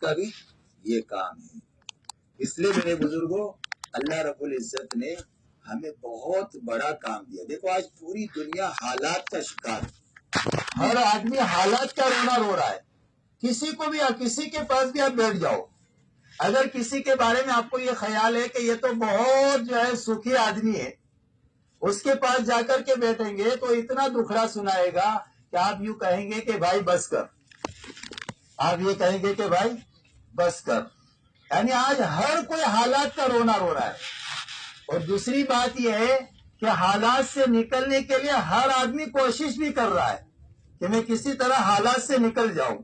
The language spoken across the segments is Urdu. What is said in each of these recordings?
کا بھی یہ کام ہے۔ اس لیے میرے بزرگوں اللہ رب العزت نے ہمیں بہت بڑا کام دیا۔ دیکھو آج پوری دنیا حالات کا شکار ہے، ہر آدمی حالات کا رونا رو رہا ہے۔ کسی کو بھی کسی کے پاس بھی آپ بیٹھ جاؤ، اگر کسی کے بارے میں آپ کو یہ خیال ہے کہ یہ تو بہت جو ہے سکھی آدمی ہے، اس کے پاس جا کر کے بیٹھیں گے تو اتنا دکھڑا سنائے گا کہ آپ یوں کہیں گے کہ بھائی بس کر، آپ یہ کہیں گے کہ بھائی بس کر۔ یعنی آج ہر کوئی حالات کا رونا رو رہا ہے۔ اور دوسری بات یہ ہے کہ حالات سے نکلنے کے لیے ہر آدمی کوشش بھی کر رہا ہے کہ میں کسی طرح حالات سے نکل جاؤں۔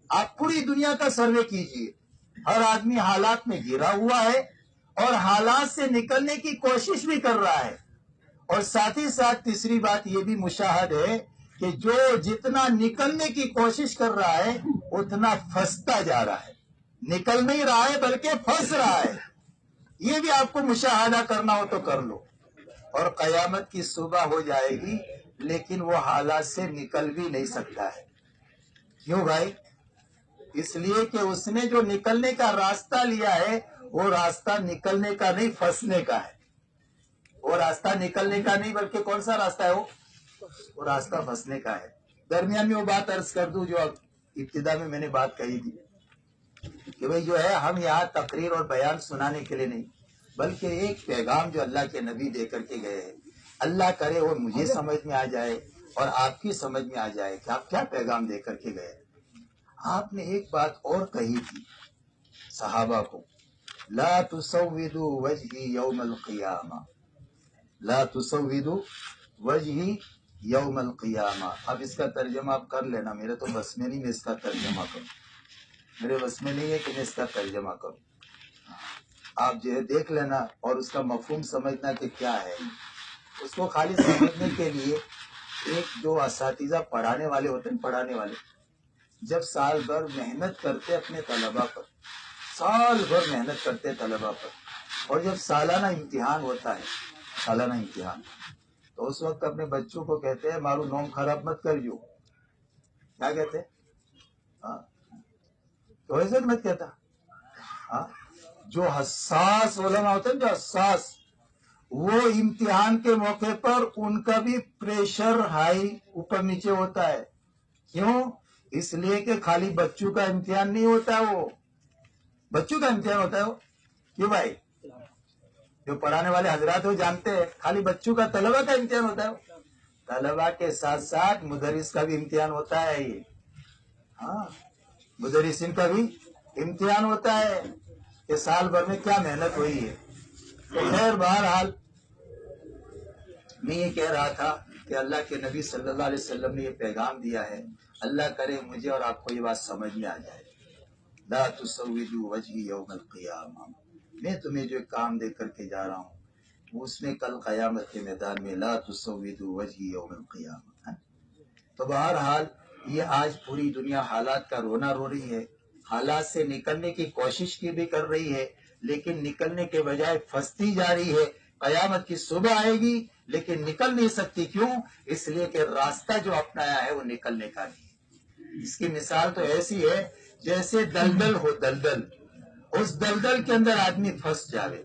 آپ پوری دنیا کا سروے کیجئے، ہر آدمی حالات میں گھرا ہوا ہے اور حالات سے نکلنے کی کوشش بھی کر رہا ہے۔ اور ساتھ ہی ساتھ تیسری بات یہ بھی مشاہد ہے کہ جو جتنا نکلنے کی کوشش کر رہا ہے اتنا پھنستا جا رہا ہے، نکل نہیں رہا ہے بلکہ پھنس رہا ہے۔ یہ بھی آپ کو مشاہدہ کرنا ہو تو کر لو۔ اور قیامت کی صبح ہو جائے گی لیکن وہ حالات سے نکل بھی نہیں سکتا ہے۔ کیوں بھائی؟ اس لیے کہ اس نے جو نکلنے کا راستہ لیا ہے وہ راستہ نکلنے کا نہیں، پھنسنے کا ہے۔ وہ راستہ نکلنے کا نہیں بلکہ کون سا راستہ ہے؟ وہ راستہ پھنسنے کا ہے۔ درمیان میں وہ بات عرض کر دوں جو ابتدا میں نے بات کہی تھی کہ بھئی جو ہے ہم یہاں تقریر اور بیان سنانے کے لیے نہیں بلکہ ایک پیغام جو اللہ کے نبی دے کر کے گئے ہیں، اللہ کرے وہ مجھے سمجھ میں آ جائے اور آپ کی سمجھ میں آ جائے کہ آپ کیا پیغام دے کر کے گئے۔ آپ نے ایک بات اور کہی تھی صحابہ کو، لا تسودوا وجہی یوم القیامہ، لا تسودوا وجہی یوم القیامہ۔ اب اس کا ترجمہ آپ کر لینا، میرے تو بس میں نہیں میں اس کا ترجمہ کروں، میرے بس میں نہیں ہے کہ میں اس کا ترجمہ کروں۔ آپ جو ہے دیکھ لینا اور اس کا مفہوم سمجھنا کہ کیا ہے۔ اس کو خالی سمجھنے کے لیے ایک جو اساتذہ پڑھانے والے ہوتے ہیں، پڑھانے والے جب سال بھر محنت کرتے اپنے طلباء پر، سال بھر محنت کرتے طلباء پر، اور جب سالانہ امتحان ہوتا ہے، سالانہ امتحان، تو اس وقت اپنے بچوں کو کہتے ہیں مارو نوم خراب مت کریو۔ کیا کہتے ہیں؟ تو ایسے مت کہتا۔ جو حساس علماء ہوتے ہیں، جو حساس، وہ امتحان کے موقع پر ان کا بھی پریشر ہائی اوپر نیچے ہوتا ہے۔ کیوں؟ اس لیے کہ خالی بچوں کا امتحان نہیں ہوتا ہے، وہ بچوں کا امتحان ہوتا ہے وہ۔ کیوں بھائی؟ جو پڑھانے والے حضرات وہ جانتے ہیں خالی بچوں کا، طلبہ کا امتحان ہوتا ہے۔ طلبہ کے ساتھ ساتھ مدرس کا بھی امتحان ہوتا ہے یہ، ہاں مدرسین کا بھی امتحان ہوتا ہے کہ سال بھر میں کیا محنت ہوئی ہے۔ تو خیر بہرحال میں یہ کہہ رہا تھا کہ اللہ کے نبی صلی اللہ علیہ وسلم نے یہ پیغام دیا ہے، اللہ کرے مجھے اور آپ کو یہ بات سمجھ میں آ جائے۔ لا تسودوا وجہی یوم القیامہ، میں تمہیں جو کام دے کر کے جا رہا ہوں اس میں کل قیامت کے میدان میں لا تسودوا وجہی یوم القیامہ۔ تو بہرحال یہ آج پوری دنیا حالات کا رونا رو رہی ہے، حالات سے نکلنے کی کوشش کی بھی کر رہی ہے لیکن نکلنے کے بجائے پھنستی جا رہی ہے۔ قیامت کی صبح آئے گی لیکن نکل نہیں سکتی۔ کیوں؟ اس لیے کہ راستہ جو اپنایا ہے وہ نکلنے کا نہیں ہے۔ اس کی مثال تو ایسی ہے جیسے دلدل ہو، دلدل، اس دلدل کے اندر آدمی پھنس جاوے،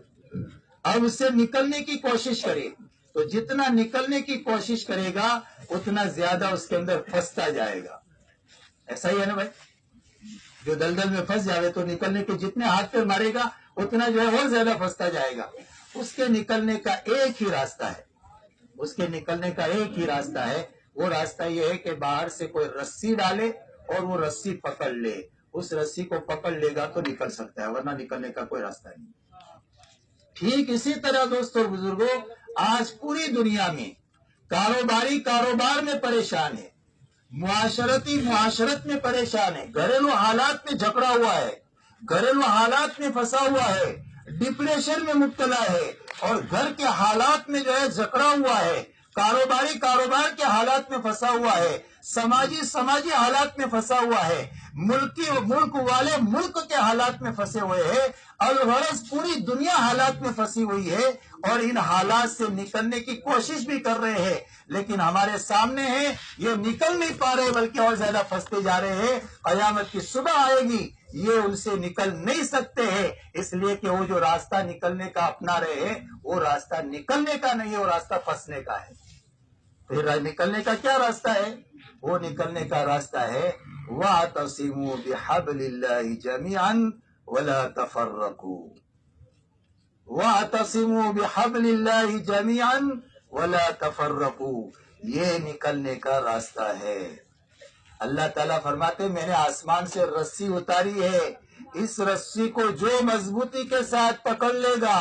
اب اس سے نکلنے کی کوشش کرے تو جتنا نکلنے کی کوشش کرے گا اتنا زیادہ اس کے اندر پھنستا جائے گا۔ ایسا ہی ہے نا بھائی؟ جو دلدل میں پھنس جاوے تو نکلنے کے جتنے ہاتھ پہ مارے گا اتنا جو ہے اور زیادہ پھنستا جائے گا۔ اس کے نکلنے کا ایک ہی راستہ ہے، اس کے نکلنے کا ایک ہی راستہ ہے، وہ راستہ یہ ہے کہ باہر سے کوئی رسی ڈالے اور وہ رسی پکڑ لے، اس رسی کو پکڑ لے گا تو نکل سکتا ہے ورنہ نکلنے کا کوئی راستہ نہیں۔ ٹھیک اسی طرح دوستوں اور بزرگوں آج پوری دنیا میں کاروباری کاروبار میں پریشان ہے، معاشرتی معاشرت میں پریشان ہے، گھریلو حالات میں جھگڑا ہوا ہے، گھریلو حالات میں پھنسا ہوا ہے، ڈپریشن میں مبتلا ہے، اور گھر کے حالات میں جو ہے جھگڑا ہوا ہے، کاروباری کاروبار کے حالات میں پھنسا ہوا ہے، سماجی حالات میں پھنسا ہوا ہے، ملک والے ملک کے حالات میں پھنسے ہوئے ہیں، الغرض پوری دنیا حالات میں پھنسی ہوئی ہے اور ان حالات سے نکلنے کی کوشش بھی کر رہے ہیں لیکن ہمارے سامنے ہے یہ نکل نہیں پا رہے بلکہ اور زیادہ پھنستے جا رہے ہیں۔ قیامت کی صبح آئے گی یہ ان سے نکل نہیں سکتے ہیں، اس لیے کہ وہ جو راستہ نکلنے کا اپنا رہے ہیں وہ راستہ نکلنے کا نہیں ہے، وہ راستہ پھنسنے کا ہے۔ پھر نکلنے کا کیا راستہ ہے؟ وہ نکلنے کا راستہ ہے وَاعْتَصِمُوا بِحَبْلِ اللَّهِ جَمِيعًا وَلَا تَفَرَّقُوا، وَاعْتَصِمُوا بِحَبْلِ اللَّهِ جَمِيعًا وَلَا تَفَرَّقُوا، یہ نکلنے کا راستہ ہے۔ اللہ تعالیٰ فرماتے میں نے آسمان سے رسی اتاری ہے، اس رسی کو جو مضبوطی کے ساتھ پکڑ لے گا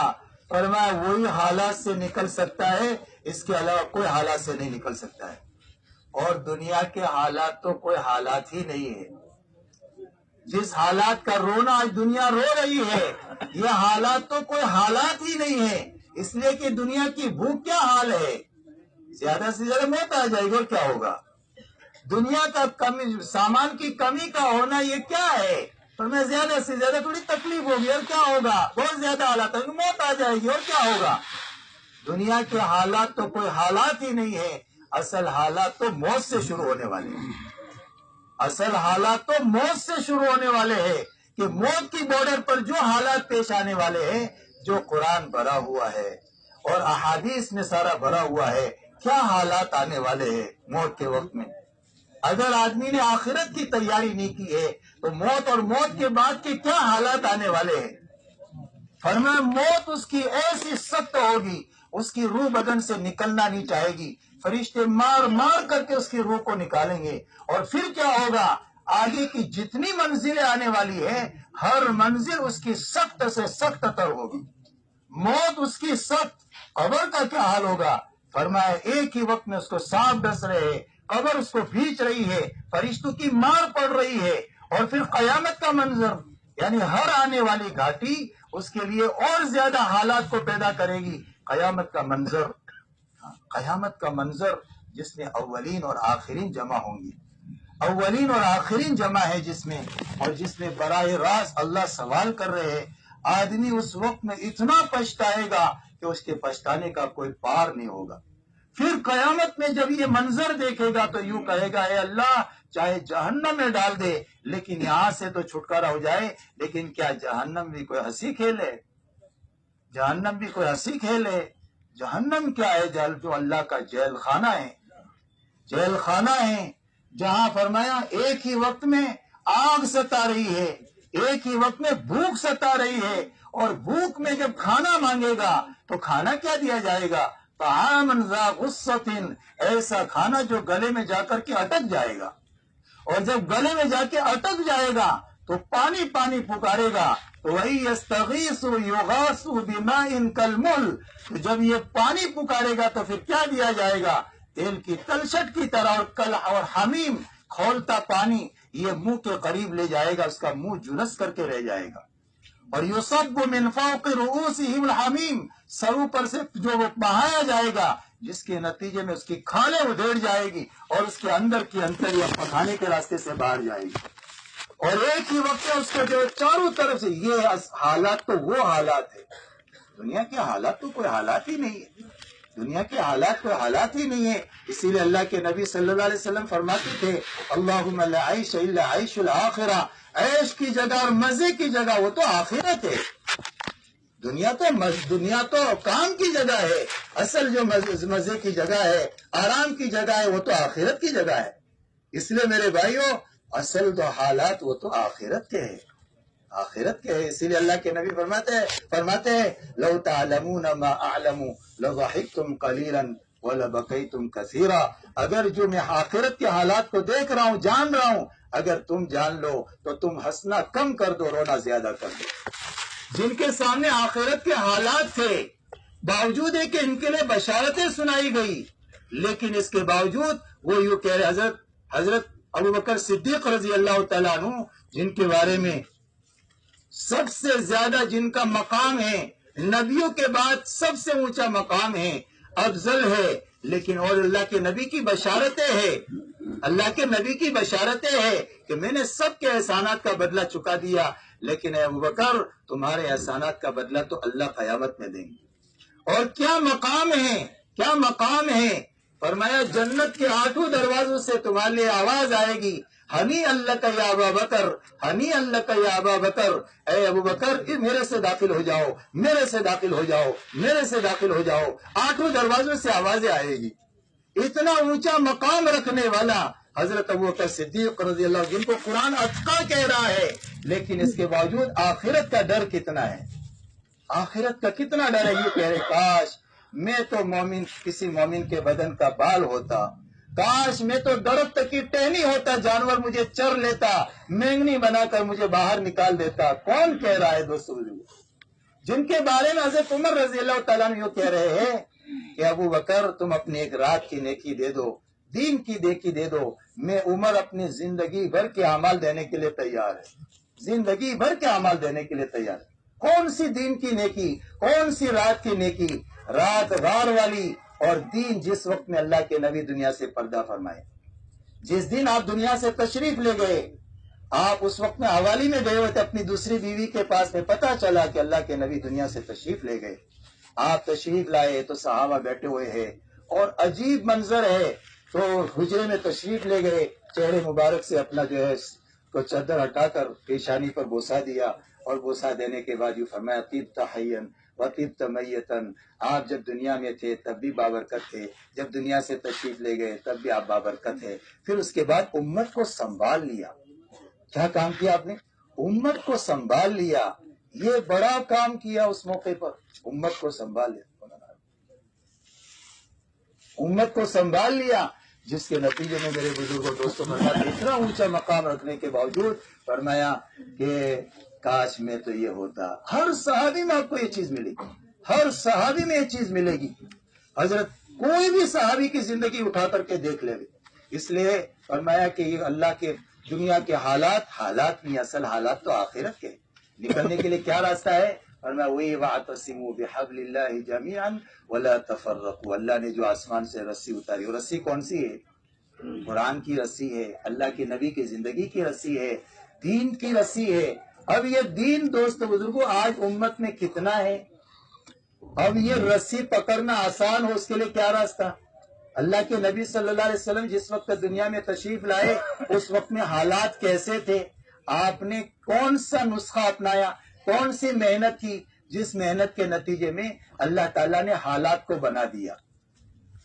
فرمایا وہی حالات سے نکل سکتا ہے، اس کے علاوہ کوئی حالات سے نہیں نکل سکتا ہے۔ اور دنیا کے حالات تو کوئی حالات ہی نہیں ہے۔ جس حالات کا رونا آج دنیا رو رہی ہے یہ حالات تو کوئی حالات ہی نہیں ہے، اس لیے کہ دنیا کی بھوک کیا حال ہے، زیادہ سے زیادہ موت آ جائے گی اور کیا ہوگا۔ دنیا کا سامان کی کمی کا ہونا یہ کیا ہے، پر میں زیادہ سے زیادہ تھوڑی تکلیف ہوگی اور کیا ہوگا، بہت زیادہ حالات ہے موت آ جائے گی اور کیا ہوگا۔ دنیا کے حالات تو کوئی حالات ہی نہیں ہے، اصل حالات تو موت سے شروع ہونے والے ہیں، اصل حالات تو موت سے شروع ہونے والے ہیں، کہ موت کی بارڈر پر جو حالات پیش آنے والے ہیں، جو قرآن بھرا ہوا ہے اور احادیث میں سارا بھرا ہوا ہے، کیا حالات آنے والے ہیں موت کے وقت میں۔ اگر آدمی نے آخرت کی تیاری نہیں کی ہے تو موت اور موت کے بعد کے کیا حالات آنے والے ہیں۔ فرمایا موت اس کی ایسی سخت ہوگی، اس کی روح بدن سے نکلنا نہیں چاہے گی، فرشتے مار مار کر کے اس کی روح کو نکالیں گے، اور پھر کیا ہوگا، آگے کی جتنی منزلیں آنے والی ہیں ہر منزل اس کی سخت سے سخت تر ہوگی۔ موت اس کی سخت، قبر کا کیا حال ہوگا، فرمایا ایک ہی وقت میں اس کو سانپ ڈس رہے ہیں، قبر اس کو بھینچ رہی ہے، فرشتوں کی مار پڑ رہی ہے، اور پھر قیامت کا منظر، یعنی ہر آنے والی گھاٹی اس کے لیے اور زیادہ حالات کو پیدا کرے گی۔ قیامت کا منظر، قیامت کا منظر جس میں اولین اور آخرین جمع ہوں گی، اولین اور آخرین جمع ہے جس میں، اور جس میں براہ راست اللہ سوال کر رہے ہیں، آدمی اس وقت میں اتنا پچھتائے گا کہ اس کے پچھتانے کا کوئی پار نہیں ہوگا۔ پھر قیامت میں جب یہ منظر دیکھے گا تو یوں کہے گا اے اللہ چاہے جہنم میں ڈال دے لیکن یہاں سے تو چھٹکارا ہو جائے، لیکن کیا جہنم بھی کوئی ہنسی کھیل ہے؟ جہنم بھی کوئی ہنسی کھیل ہے؟ جہنم کیا ہے؟ جو اللہ کا جیل خانہ ہے، جیل خانہ ہے، جہاں فرمایا ایک ہی وقت میں آگ ستا رہی ہے، ایک ہی وقت میں بھوک ستا رہی ہے، اور بھوک میں جب کھانا مانگے گا تو کھانا کیا دیا جائے گا، طعاما ذا غصۃ، ایسا کھانا جو گلے میں جا کر کے اٹک جائے گا، اور جب گلے میں جا کے اٹک جائے گا تو پانی پانی پکارے گا، تو وہی یستغیث یغاث بماء کالمہل، تو جب یہ پانی پکارے گا تو پھر کیا دیا جائے گا، تیل کی تلچھٹ کی طرح، اور حمیم کھولتا پانی یہ منہ کے قریب لے جائے گا، اس کا منہ جلس کر کے رہ جائے گا، اور یصب من فوق رؤوسہم الحمیم، سروں پر سے جو وہ بہایا جائے گا، جس کے نتیجے میں اس کی کھالیں ادھیڑ جائے گی اور اس کے اندر کی انتڑیاں پکانے کے راستے سے باہر جائے گی، اور ایک ہی وقت میں اس کو جو چاروں طرف سے یہ حالات تو وہ حالات ہے۔ دنیا کے حالات تو کوئی حالات ہی نہیں ہے، دنیا کے حالات کوئی حالات ہی نہیں ہے، اسی لیے اللہ کے نبی صلی اللہ علیہ وسلم فرماتے تھے اللہم لا عیش الا عیش الآخرہ، عیش کی جگہ اور مزے کی جگہ وہ تو آخرت ہے، دنیا تو کام کی جگہ ہے، اصل جو مزے کی جگہ ہے، آرام کی جگہ ہے، وہ تو آخرت کی جگہ ہے۔ اس لیے میرے بھائیوں اصل جو حالات وہ تو آخرت کے ہیں، آخرت کے ہے، اسی لیے اللہ کے نبی فرماتے ہیں لو تعلمون ما اعلم لضحکتم قلیلا ولبکیتم کثیرا، اگر جو میں آخرت کے حالات کو دیکھ رہا ہوں، جان رہا ہوں، اگر تم جان لو تو تم ہنسنا کم کر دو، رونا زیادہ کر دو۔ جن کے سامنے آخرت کے حالات تھے، باوجود ہے کہ ان کے لیے بشارتیں سنائی گئی، لیکن اس کے باوجود وہ یوں کہہ رہے، حضرت ابوبکر صدیق رضی اللہ تعالیٰ عنہ جن کے بارے میں سب سے زیادہ جن کا مقام ہے، نبیوں کے بعد سب سے اونچا مقام ہے، افضل ہے، لیکن اور اللہ کے نبی کی بشارتیں ہیں، اللہ کے نبی کی بشارتیں ہیں کہ میں نے سب کے احسانات کا بدلہ چکا دیا، لیکن اے ابوبکر تمہارے احسانات کا بدلہ تو اللہ قیامت میں دیں گے۔ اور کیا مقام ہے، کیا مقام ہے فرمایا جنت کے 8 دروازوں سے تمہارے لیے آواز آئے گی، ہنی اللہ کا یا ابا بکر، ہنی اللہ کا یا ابا بکر، اے ابو بکر میرے سے داخل ہو جاؤ، میرے سے داخل ہو جاؤ، میرے سے داخل ہو جاؤ۔ 8 دروازوں سے آوازیں آئے گی۔ اتنا اونچا مقام رکھنے والا حضرت ابوبکر صدیق رضی اللہ عنہ، جن کو قرآن اتقا کہہ رہا ہے، لیکن اس کے باوجود آخرت کا ڈر کتنا ہے، آخرت کا کتنا ڈر ہے۔ یہ کہہ رہے کاش میں تو مومن، کسی مومن کے بدن کا بال ہوتا، کاش میں تو درخت کی ٹہنی ہوتا، جانور مجھے چر لیتا، مینگنی بنا کر مجھے باہر نکال دیتا۔ کون کہہ رہا ہے دوستو؟ جن کے بارے میں حضرت عمر رضی اللہ تعالیٰ عنہ کہہ رہے ہیں کہ ابو بکر تم اپنی ایک رات کی نیکی دے دو، دین کی نیکی دے دو، میں عمر اپنی زندگی بھر کے اعمال دینے کے لیے تیار ہے، زندگی بھر کے اعمال دینے کے لیے تیار ہے۔ کون سی دین کی نیکی، کون سی رات کی نیکی؟ رات غار والی، اور دین جس وقت میں اللہ کے نبی دنیا سے پردہ فرمائے، جس دن آپ دنیا سے تشریف لے گئے، آپ اس وقت میں حوالی میں گئے ہوئے تھے اپنی دوسری بیوی کے پاس میں، پتا چلا کہ اللہ کے نبی دنیا سے تشریف لے گئے۔ آپ تشریف لائے تو صحابہ بیٹھے ہوئے ہیں اور عجیب منظر ہے، تو حجرے میں تشریف لے گئے، چہرے مبارک سے اپنا جو ہے کو چادر ہٹا کر پیشانی پر بوسا دیا، اور بوسا دینے کے بعد یہ فرمایا طیبت حیا وطیبت میتا، آپ جب دنیا میں تھے تب بھی بابرکت تھے، جب دنیا سے تشریف لے گئے تب بھی آپ بابرکت ہے۔ پھر اس کے بعد امت کو سنبھال لیا۔ کیا کام کیا آپ نے؟ امت کو سنبھال لیا۔ یہ بڑا کام کیا اس موقع پر، امت کو سنبھال لیا، امت کو سنبھال لیا، جس کے نتیجے میں میرے بزرگوں دوستوں فرمایا اتنا اونچا مقام رکھنے کے باوجود فرمایا کہ کاش میں تو یہ ہوتا۔ ہر صحابی میں آپ کو یہ چیز ملے گی، ہر صحابی میں یہ چیز ملے گی۔ حضرت کوئی بھی صحابی کی زندگی اٹھا کر کے دیکھ لے، اس لیے فرمایا کہ یہ اللہ کے دنیا کے حالات نہیں، اصل حالات تو آخرت کے۔ نکلنے کے لیے کیا راستہ ہے؟ فرمایا وہی واعتصموا بحبل اللہ جميعا ولا تفرقوا، اللہ نے جو آسمان سے رسی اتاری، وہ رسی کون سی ہے؟ قرآن کی رسی ہے، اللہ کے نبی کی زندگی کی رسی ہے، دین کی رسی ہے۔ اب یہ دین دوست بزرگوں آج امت میں کتنا ہے؟ اب یہ رسی پکڑنا آسان ہو، اس کے لیے کیا راستہ؟ اللہ کے نبی صلی اللہ علیہ وسلم جس وقت دنیا میں تشریف لائے اس وقت میں حالات کیسے تھے؟ آپ نے کون سا نسخہ اپنایا، کون سی محنت کی، جس محنت کے نتیجے میں اللہ تعالیٰ نے حالات کو بنا دیا؟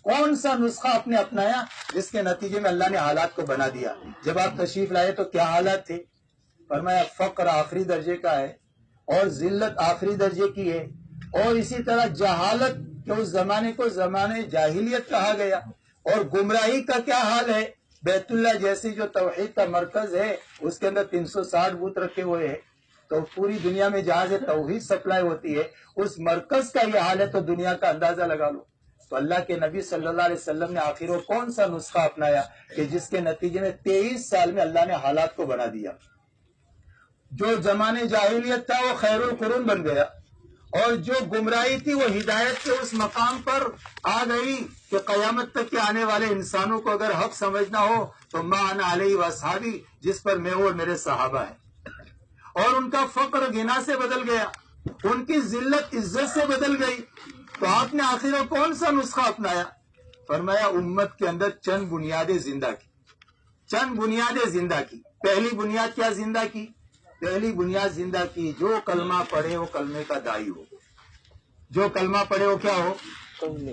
کون سا نسخہ آپ نے اپنایا جس کے نتیجے میں اللہ نے حالات کو بنا دیا؟ جب آپ تشریف لائے تو کیا حالات تھے؟ فرمایا فقر آخری درجے کا ہے، اور ذلت آخری درجے کی ہے، اور اسی طرح جہالت کہ اس زمانے کو زمانے جاہلیت کہا گیا، اور گمراہی کا کیا حال ہے؟ بیت اللہ جیسی جو توحید کا مرکز ہے اس کے اندر 360 بت رکھے ہوئے ہیں، تو پوری دنیا میں جہاں سے توحید سپلائی ہوتی ہے اس مرکز کا یہ حال ہے، تو دنیا کا اندازہ لگا لو۔ تو اللہ کے نبی صلی اللہ علیہ وسلم نے آخر وہ کون سا نسخہ اپنایا کہ جس کے نتیجے میں 23 سال میں اللہ نے حالات کو بنا دیا؟ جو زمانے جاہلیت تھا وہ خیر القرون بن گیا، اور جو گمراہی تھی وہ ہدایت کے اس مقام پر آ گئی کہ قیامت تک کے آنے والے انسانوں کو اگر حق سمجھنا ہو تو ما انا علیہ واصحابی، جس پر میں اور میرے صحابہ ہیں۔ اور ان کا فقر غنا سے بدل گیا، ان کی ذلت عزت سے بدل گئی۔ تو آپ نے آخر کون سا نسخہ اپنایا؟ فرمایا امت کے اندر چند بنیادیں زندہ کی، چند بنیادیں زندہ کی۔ پہلی بنیاد کیا زندہ کی؟ پہلی بنیاد زندہ کی جو کلمہ پڑھے وہ کلمے کا داعی ہو، جو کلمہ پڑھے وہ کیا ہو؟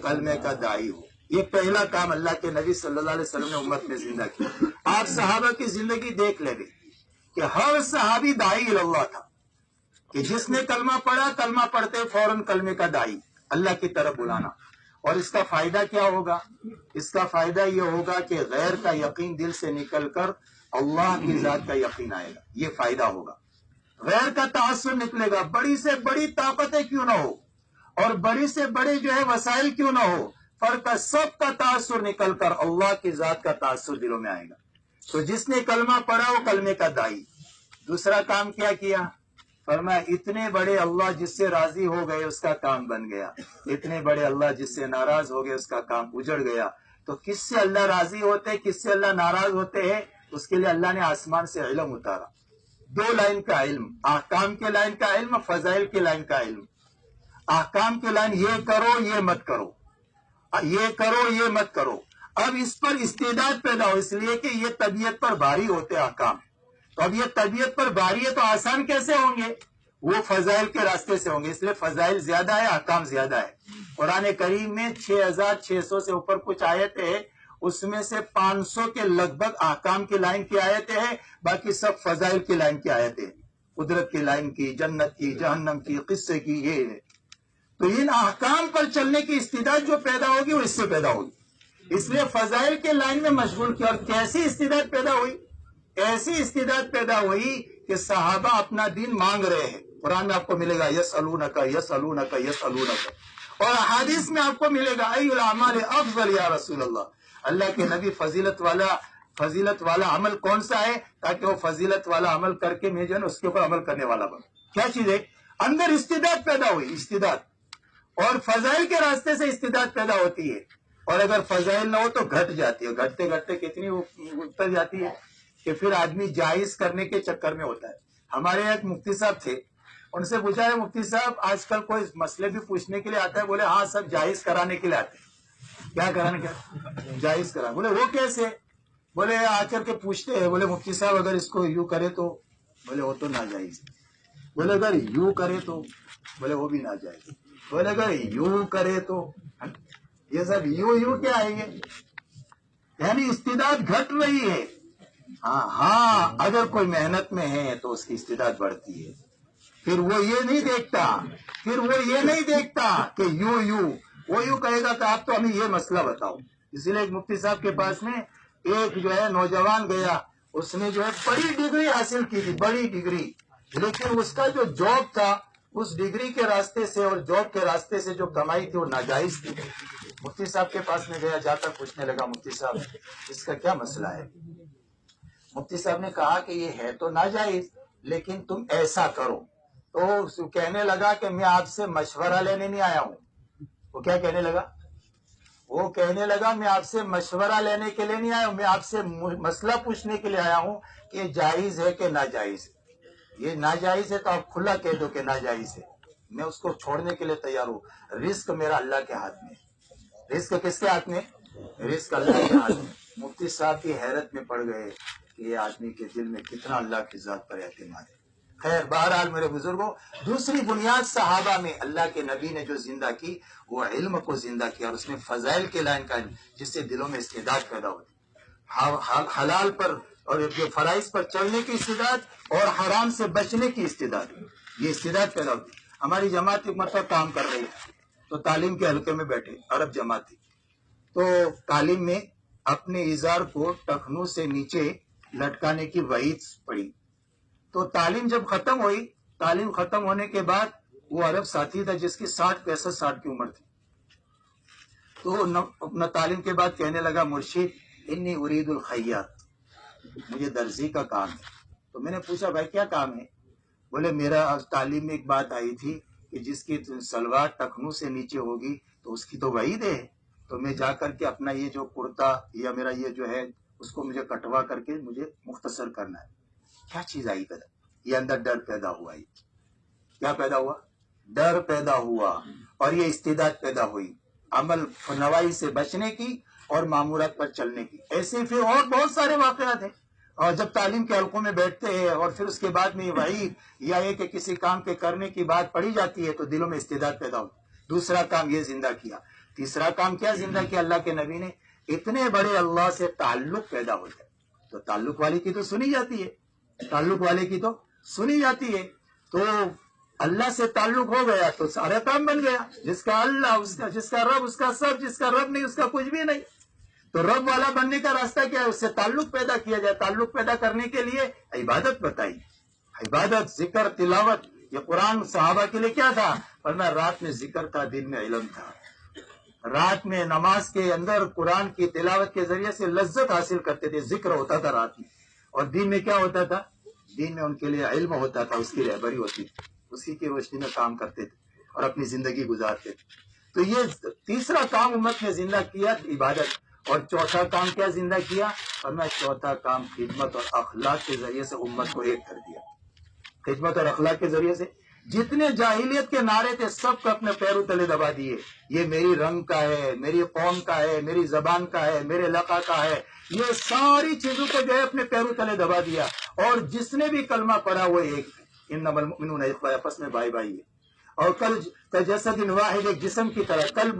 کلمے کا داعی ہو۔ یہ پہلا کام اللہ کے نبی صلی اللہ علیہ وسلم نے امت میں زندہ کیا۔ آپ صحابہ کی زندگی دیکھ لیں کہ ہر صحابی داعی اللہ تھا، کہ جس نے کلمہ پڑھا کلمہ پڑھتے فوراً کلمے کا داعی، اللہ کی طرف بلانا۔ اور اس کا فائدہ کیا ہوگا؟ اس کا فائدہ یہ ہوگا کہ غیر کا یقین دل سے نکل کر اللہ کی ذات کا یقین آئے گا، یہ فائدہ ہوگا۔ غیر کا تعصب نکلے گا، بڑی سے بڑی طاقتیں کیوں نہ ہو اور بڑی سے بڑے جو ہے وسائل کیوں نہ ہو، فرق سب کا تاثر نکل کر اللہ کی ذات کا تاثر دلوں میں آئے گا۔ تو جس نے کلمہ پڑھا وہ کلمے کا داعی۔ دوسرا کام کیا کیا؟ فرمایا اتنے بڑے اللہ جس سے راضی ہو گئے اس کا کام بن گیا، اتنے بڑے اللہ جس سے ناراض ہو گئے اس کا کام اجڑ گیا۔ تو کس سے اللہ راضی ہوتے، کس سے اللہ ناراض ہوتے ہیں، اس کے لیے اللہ نے آسمان سے علم اتارا، 2 لائن کا علم، احکام کے لائن کا علم، فضائل کے لائن کا علم۔ احکام کے لائن یہ کرو یہ مت کرو، یہ کرو یہ مت کرو، اب اس پر استعداد پیدا ہو، اس لیے کہ یہ طبیعت پر بھاری ہوتے احکام، تو اب یہ طبیعت پر بھاری ہے تو آسان کیسے ہوں گے؟ وہ فضائل کے راستے سے ہوں گے، اس لیے فضائل زیادہ ہے، احکام زیادہ ہے۔ قرآن کریم میں 6600 سے اوپر کچھ آیتیں ہیں، اس میں سے 500 کے لگ بھگ احکام کی لائن کی آیتیں ہیں، باقی سب فضائل کی لائن کی آیتیں ہیں، قدرت کی لائن کی، جنت کی، جہنم کی، قصے کی، یہ ہے۔ تو ان احکام پر چلنے کی استعداد جو پیدا ہوگی وہ اس سے پیدا ہوگی، اس لیے فضائل کے لائن میں مشغول کیا۔ اور کیسی استعداد پیدا ہوئی؟ ایسی استعداد پیدا ہوئی کہ صحابہ اپنا دین مانگ رہے ہیں، قرآن میں آپ کو ملے گا یسألونک یسألونک یسألونک، اور احادیث میں آپ کو ملے گا ای الاعمال افضل یا رسول اللہ، اللہ کے نبی فضیلت والا عمل کون سا ہے، تاکہ وہ فضیلت والا عمل کر کے میں جو ہے نا اس کے اوپر عمل کرنے والا بن۔ کیا چیز ہے؟ اندر استعداد پیدا ہوئی، استعداد، اور فضائل کے راستے سے استعداد پیدا ہوتی ہے، اور اگر فضائل نہ ہو تو گھٹ جاتی ہے، گھٹتے گھٹتے کتنی اتر جاتی ہے کہ پھر آدمی جائز کرنے کے چکر میں ہوتا ہے۔ ہمارے ایک مفتی صاحب تھے، ان سے پوچھا ہے مفتی صاحب آج کل کوئی مسئلے بھی پوچھنے کے لیے آتا ہے؟ بولے ہاں سب جائز کرانے کے لیے آتے ہیں۔ کیا کرانے کا؟ جائز کرانے۔ بولے وہ کیسے؟ بولے آ کر کے پوچھتے ہیں، بولے مفتی صاحب اگر اس کو یوں کرے تو، بولے وہ تو ناجائز ہے، بولے اگر یوں کرے تو، بولے وہ بھی ناجائز ہے، بولے اگر یوں کرے تو، یہ سب یوں کیا ہے یہ؟ یعنی استعداد گھٹ رہی ہے۔ ہاں اگر کوئی محنت میں ہے تو اس کی استعداد بڑھتی ہے، پھر وہ یہ نہیں دیکھتا کہ یوں وہ یوں کہے گا کہ آپ تو ہمیں یہ مسئلہ بتاؤ۔ اسی لیے ایک مفتی صاحب کے پاس میں ایک جو ہے نوجوان گیا، اس نے جو ہے بڑی ڈگری حاصل کی تھی، بڑی ڈگری، لیکن اس کا جو جاب تھا اس ڈگری کے راستے سے اور جاب کے راستے سے جو کمائی تھی وہ ناجائز تھی۔ مفتی صاحب کے پاس میں گیا، جا کر پوچھنے لگا مفتی صاحب اس کا کیا مسئلہ ہے؟ مفتی صاحب نے کہا کہ یہ ہے تو ناجائز لیکن تم ایسا کرو۔ تو کہنے لگا کہ میں آپ سے مشورہ لینے نہیں آیا ہوں۔ وہ کیا کہنے لگا؟ وہ کہنے لگا میں آپ سے مشورہ لینے کے لیے نہیں آیا ہوں، میں آپ سے مسئلہ پوچھنے کے لیے آیا ہوں کہ یہ جائز ہے کہ ناجائز ہے۔ یہ ناجائز ہے تو آپ کھلا کہہ دو کہ ناجائز ہے، میں اس کو چھوڑنے کے لیے تیار ہوں۔ رزق میرا اللہ کے ہاتھ میں، رزق کس کے ہاتھ میں؟ رزق اللہ کے ہاتھ میں۔ مفتی صاحب کی حیرت میں پڑ گئے کہ یہ آدمی کے دل میں کتنا اللہ کی ذات پر اعتماد ہے۔ خیر بہرحال میرے بزرگوں، دوسری بنیاد صحابہ میں اللہ کے نبی نے جو زندہ کی وہ علم کو زندہ کیا، اور اس میں فضائل کے لائن کا علم، جس سے دلوں میں استعداد پیدا ہوتی، حلال پر اور جو فرائض پر چلنے کی استعداد اور حرام سے بچنے کی استعداد، یہ استعداد پیدا ہوتی۔ ہماری جماعت ایک مرتبہ کام کر رہی ہے تو تعلیم کے حلقے میں بیٹھے، عرب جماعت تھی، تو تعلیم میں اپنے ازار کو ٹخنوں سے نیچے لٹکانے کی وعید پڑی۔ تو تعلیم جب ختم ہوئی، تعلیم ختم ہونے کے بعد وہ عرب ساتھی تھا جس کی 60 کی عمر تھی، تو اپنا تعلیم کے بعد کہنے لگا مرشد انی ارید الخیاط، مجھے درزی کا کام ہے۔ تو میں نے پوچھا بھائی کیا کام ہے؟ بولے میرا تعلیم میں ایک بات آئی تھی کہ جس کی سلوار ٹخنوں سے نیچے ہوگی تو اس کی تو وعید ہے، تو میں جا کر کے اپنا یہ جو کرتا یا میرا یہ جو ہے اس کو مجھے کٹوا کر کے مجھے مختصر کرنا ہے۔ کیا چیز آئی پیدا؟ یہ اندر ڈر پیدا ہوا، کیا پیدا ہوا؟ ڈر پیدا ہوا، اور یہ استعداد پیدا ہوئی عمل نوائی سے بچنے کی اور معمورات پر چلنے کی۔ ایسے پھر اور بہت سارے واقعات ہیں، اور جب تعلیم کے حلقوں میں بیٹھتے ہیں اور پھر اس کے بعد میں وعید یا یہ کہ کسی کام کے کرنے کی بات پڑھی جاتی ہے تو دلوں میں استعداد پیدا ہوتی۔ دوسرا کام یہ زندہ کیا۔ تیسرا کام کیا زندہ کیا اللہ کے نبی نے؟ اتنے بڑے اللہ سے تعلق پیدا ہو جائے تو تعلق والے کی تو سنی جاتی ہے، تعلق والے کی تو سنی جاتی ہے، تو اللہ سے تعلق ہو گیا تو سارا کام بن گیا۔ جس کا اللہ، اس کا جس کا رب اس کا سب، جس کا رب نہیں اس کا کچھ بھی نہیں۔ تو رب والا بننے کا راستہ کیا ہے؟ اس سے تعلق پیدا کیا جائے۔ تعلق پیدا کرنے کے لیے عبادت بتائی، عبادت، ذکر، تلاوت۔ یہ قرآن صحابہ کے لیے کیا تھا؟ ورنہ رات میں ذکر تھا، دن میں علم تھا۔ رات میں نماز کے اندر قرآن کی تلاوت کے ذریعے سے لذت حاصل کرتے تھے، ذکر ہوتا تھا رات میں، اور دن میں کیا ہوتا تھا؟ دین میں ان کے لیے علم ہوتا تھا، اس کی رہبری ہوتی تھی، اسی کی روشنی میں کام کرتے تھے اور اپنی زندگی گزارتے تھے۔ تو یہ تیسرا کام امت نے زندہ کیا، عبادت۔ اور چوتھا کام کیا زندہ کیا؟ اور میں چوتھا کام خدمت اور اخلاق کے ذریعے سے امت کو ایک کر دیا، خدمت اور اخلاق کے ذریعے سے۔ جتنے جاہلیت کے نعرے تھے سب کو اپنے پیروں تلے دبا دیے. یہ میری رنگ کا ہے، میری قوم کا ہے، میری زبان کا ہے، میرے علاقہ کا ہے، یہ ساری چیزوں کو جو ہے اپنے پیروں تلے دبا دیا. اور جس نے بھی کلمہ پڑھا وہ ایک، انما المؤمنون اخوہ، آپس میں بھائی بھائی ہے. اور کل جسد واحد، ایک جسم کی طرح، کل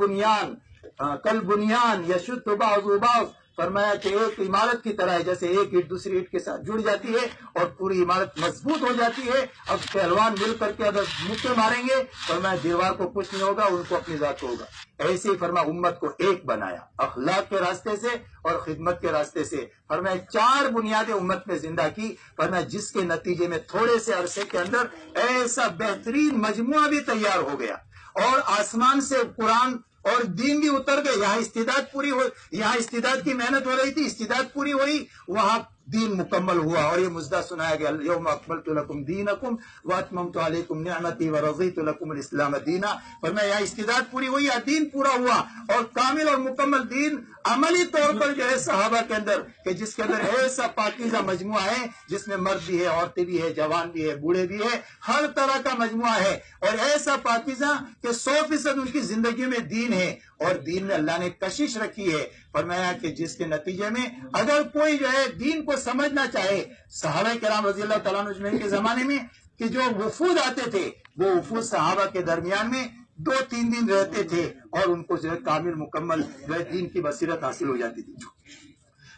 بنیان یشد بعضہ بعض، فرمایا کہ ایک عمارت کی طرح ہے، جیسے ایک اینٹ دوسری اینٹ کے ساتھ جڑ جاتی ہے اور پوری عمارت مضبوط ہو جاتی ہے. اب پہلوان مل کر کے اگر مکے ماریں گے فرمایا دیوار کو کچھ نہیں ہوگا، ان کو اپنی ذات کو ہوگا. ایسے ہی فرمایا امت کو ایک بنایا اخلاق کے راستے سے اور خدمت کے راستے سے. فرمایا 4 بنیادیں امت میں زندہ کی. فرمایا جس کے نتیجے میں تھوڑے سے عرصے کے اندر ایسا بہترین مجموعہ بھی تیار ہو گیا اور آسمان سے قرآن اور دین بھی اتر گئے. یہاں استعداد پوری ہو، یہاں استعداد کی محنت ہو رہی تھی، استعداد پوری ہوئی، وہاں دین مکمل ہوا. اور یہ مجدہ سنایا گیا، الیوم اکملت لکم دینکم واتممت علیکم نعمتی ورضیت لکم الاسلام دینا. فرمایا یہاں استعداد پوری ہوئی، یہاں دین پورا ہوا اور کامل اور مکمل دین عملی طور پر جو ہے صحابہ کے اندر، کہ جس کے اندر ایسا پاکیزہ مجموعہ ہے جس میں مرد بھی ہے، عورتیں بھی ہے، جوان بھی ہے، بوڑھے بھی ہے، ہر طرح کا مجموعہ ہے. اور ایسا پاکیزہ کہ 100% ان کی زندگی میں دین ہے اور دین میں اللہ نے کشش رکھی ہے. فرمایا کہ جس کے نتیجے میں اگر کوئی جو ہے دین کو سمجھنا چاہے، صحابہ کرام رضی اللہ تعالیٰ عنہ اجمعین کے زمانے میں کہ جو وفود آتے تھے وہ وفود صحابہ کے درمیان میں 2-3 دن رہتے تھے اور ان کو جو ہے کامل مکمل جو ہے دین کی بصیرت حاصل ہو جاتی تھی.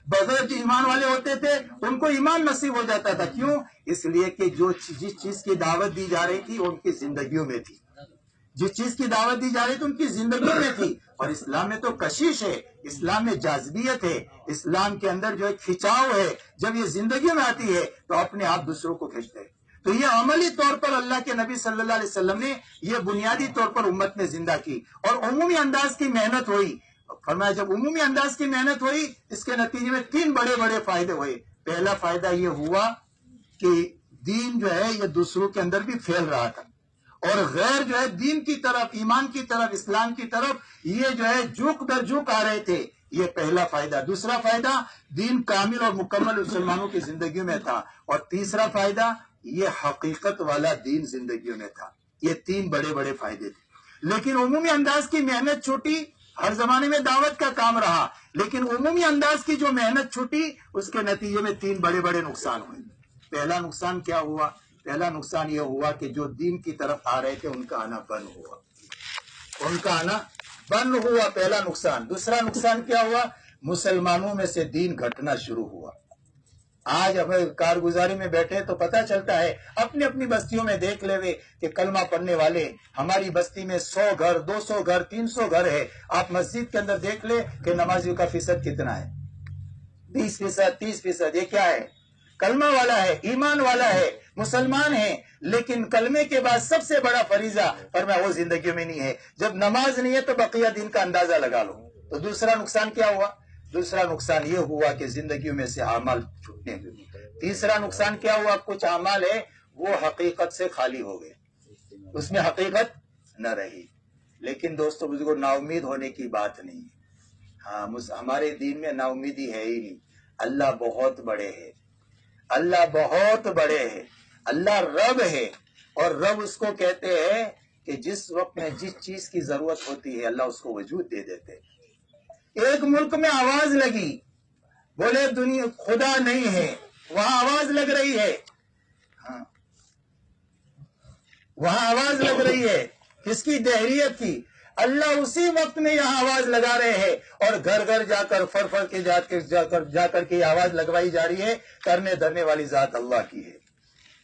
بغیر جو ایمان والے ہوتے تھے ان کو ایمان نصیب ہو جاتا تھا. کیوں؟ اس لیے کہ جس چیز کی دعوت دی جا رہی تھی وہ ان کی زندگیوں میں تھی. جس چیز کی دعوت دی جا رہی تھی ان کی زندگیوں میں تھی. اور اسلام میں تو کشش ہے، اسلام میں جاذبیت ہے، اسلام کے اندر جو ہے کھچاؤ ہے. جب یہ زندگیوں میں آتی ہے تو اپنے آپ دوسروں کو کھینچتے ہیں. تو یہ عملی طور پر اللہ کے نبی صلی اللہ علیہ وسلم نے یہ بنیادی طور پر امت میں زندہ کی اور عمومی انداز کی محنت ہوئی. فرمایا جب عمومی انداز کی محنت ہوئی اس کے نتیجے میں 3 بڑے بڑے فائدے ہوئے. پہلا فائدہ یہ ہوا کہ دین جو ہے یہ دوسروں کے اندر بھی پھیل رہا تھا اور غیر جو ہے دین کی طرف، ایمان کی طرف، اسلام کی طرف یہ جو ہے جھک در جھک آ رہے تھے. یہ پہلا فائدہ. دوسرا فائدہ دین کامل اور مکمل مسلمانوں کی زندگی میں تھا. اور تیسرا فائدہ یہ حقیقت والا دین زندگیوں میں تھا. یہ 3 بڑے بڑے فائدے تھے. لیکن عمومی انداز کی محنت چھوٹی، ہر زمانے میں دعوت کا کام رہا، لیکن عمومی انداز کی جو محنت چھوٹی اس کے نتیجے میں 3 بڑے بڑے نقصان ہوئے. پہلا نقصان کیا ہوا؟ پہلا نقصان یہ ہوا کہ جو دین کی طرف آ رہے تھے ان کا آنا بند ہوا. ان کا آنا بند ہوا، پہلا نقصان. دوسرا نقصان کیا ہوا؟ مسلمانوں میں سے دین گھٹنا شروع ہوا. آج ہمیں کارگزاری میں بیٹھے تو پتہ چلتا ہے، اپنی اپنی بستیوں میں دیکھ لے کہ کلمہ پڑھنے والے ہماری بستی میں 100 گھر، 200 گھر، 300 گھر ہے. آپ مسجد کے اندر دیکھ لے کہ نمازیوں کا فیصد کتنا ہے؟ 20%، 30%. یہ کیا ہے؟ کلمہ والا ہے، ایمان والا ہے، مسلمان ہے، لیکن کلمے کے بعد سب سے بڑا فریضہ فرمایا وہ زندگیوں میں نہیں ہے. جب نماز نہیں ہے تو بقیہ دین کا اندازہ لگا لو. تو دوسرا نقصان کیا ہوا؟ دوسرا نقصان یہ ہوا کہ زندگیوں میں سے اعمال چھوٹنے لگے. تیسرا نقصان کیا ہوا؟ کچھ اعمال ہے وہ حقیقت سے خالی ہو گئے، اس میں حقیقت نہ رہی. لیکن دوستو بزرگوں، نا امید ہونے کی بات نہیں ہے. ہاں، ہمارے دین میں نا امیدی ہے ہی نہیں. اللہ بہت بڑے ہے، اللہ بہت بڑے ہیں، اللہ رب ہے. اور رب اس کو کہتے ہیں کہ جس وقت میں جس چیز کی ضرورت ہوتی ہے اللہ اس کو وجود دے دیتے. ایک ملک میں آواز لگی، بولے دنیا خدا نہیں ہے، وہاں آواز لگ رہی ہے. ہاں، وہاں آواز لگ رہی ہے. کس کی؟ دہریت کی. اللہ اسی وقت میں یہاں آواز لگا رہے ہیں اور گھر گھر جا کر فر کے جا کر کے آواز لگوائی جا رہی ہے. کرنے دھرنے والی ذات اللہ کی ہے.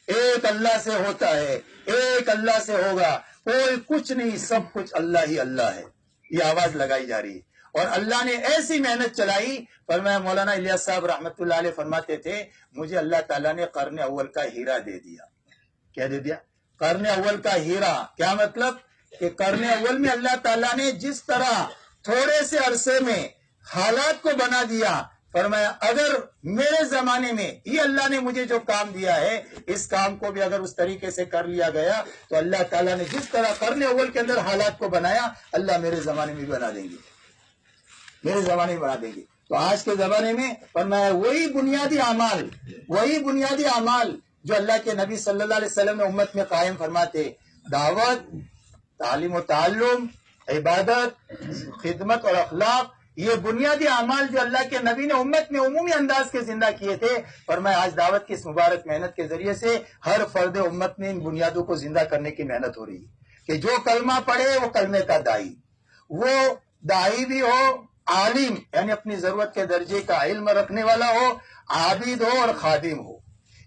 ایک اللہ سے ہوتا ہے، ایک اللہ سے ہوگا، کوئی کچھ نہیں، سب کچھ اللہ ہی اللہ ہے. یہ آواز لگائی جا رہی ہے اور اللہ نے ایسی محنت چلائی. فرمایا مولانا الیاس صاحب رحمت اللہ علیہ فرماتے تھے مجھے اللہ تعالیٰ نے قرن اول کا ہیرا دے دیا. کیا دے دیا؟ قرن اول کا ہیرا. کیا مطلب؟ کہ قرن اول میں اللہ تعالیٰ نے جس طرح تھوڑے سے عرصے میں حالات کو بنا دیا، فرمایا اگر میرے زمانے میں یہ اللہ نے مجھے جو کام دیا ہے اس کام کو بھی اگر اس طریقے سے کر لیا گیا تو اللہ تعالیٰ نے جس طرح قرن اول کے اندر حالات کو بنایا اللہ میرے زمانے میں بھی بنا دیں گے، میرے زمانے میں بنا دیں گے. تو آج کے زمانے میں فرمایا وہی بنیادی اعمال جو اللہ کے نبی صلی اللہ علیہ وسلم نے امت میں قائم فرماتے. دعوت، تعلیم و تعلم، عبادت، خدمت اور اخلاق، یہ بنیادی اعمال جو اللہ کے نبی نے امت میں عمومی انداز کے زندہ کیے تھے، اور میں آج دعوت کی اس مبارک محنت کے ذریعے سے ہر فرد امت میں ان بنیادوں کو زندہ کرنے کی محنت ہو رہی ہے کہ جو کلمہ پڑھے وہ کلمے کا دائی، وہ دائی بھی ہو، عالم یعنی اپنی ضرورت کے درجے کا علم رکھنے والا ہو، عابد ہو اور خادم ہو۔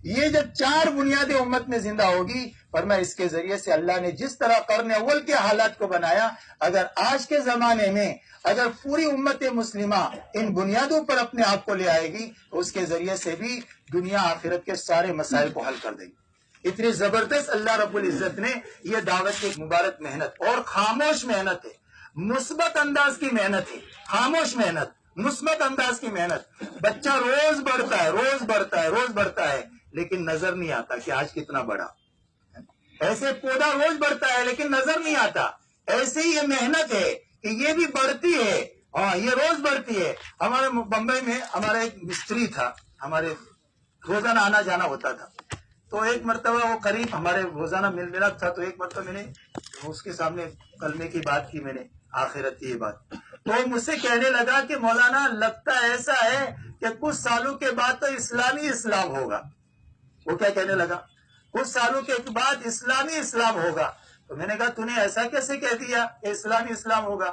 یہ جب چار بنیادیں امت میں زندہ ہوگی، فرمایا اس کے ذریعے سے اللہ نے جس طرح قرن اول کے حالات کو بنایا، اگر آج کے زمانے میں اگر پوری امت مسلمہ ان بنیادوں پر اپنے آپ کو لے آئے گی تو اس کے ذریعے سے بھی دنیا آخرت کے سارے مسائل کو حل کر دے گی۔ اتنی زبردست اللہ رب العزت نے یہ دعوت کی ایک مبارک محنت، اور خاموش محنت ہے، مثبت انداز کی محنت ہے، خاموش محنت، مثبت انداز کی محنت۔ بچہ روز بڑھتا ہے، روز بڑھتا ہے، روز بڑھتا ہے، لیکن نظر نہیں آتا کہ آج کتنا بڑا۔ ایسے پودا روز بڑھتا ہے لیکن نظر نہیں آتا، ایسے ہی یہ محنت ہے کہ یہ بھی بڑھتی ہے، ہاں یہ روز بڑھتی ہے۔ ہمارے بمبئی میں ہمارا ایک مستری تھا، ہمارے روزانہ آنا جانا ہوتا تھا، تو ایک مرتبہ وہ قریب ہمارے روزانہ ملنا تھا، تو ایک مرتبہ میں نے اس کے سامنے کلمے کی بات کی، میں نے آخرت کی یہ بات، تو مجھ سے کہنے لگا کہ مولانا لگتا ایسا ہے کہ کچھ سالوں کے بعد تو اسلامی اسلام ہوگا۔ وہ کیا کہنے لگا؟ کچھ سالوں کے بعد اسلامی اسلام ہوگا۔ تو میں نے کہا تو نے ایسا کیسے کہہ دیا کہ اسلامی اسلام ہوگا؟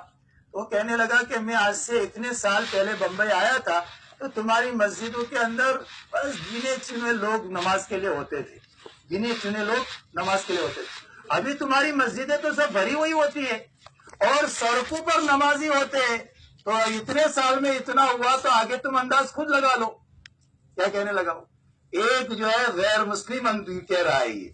تو وہ کہنے لگا کہ میں آج سے اتنے سال پہلے بمبئی آیا تھا تو تمہاری مسجدوں کے اندر بس گنے چنے لوگ نماز کے لیے ہوتے تھے، گنے چنے لوگ نماز کے لیے ہوتے تھے۔ ابھی تمہاری مسجدیں تو سب بھری ہوئی ہوتی ہے اور سڑکوں پر نمازی ہوتے ہیں، تو اتنے سال میں اتنا ہوا تو آگے تم انداز خود لگا لو۔ کیا کہنے لگا وہ؟ ایک جو ہے غیر مسلم کہہ رہا ہے یہ،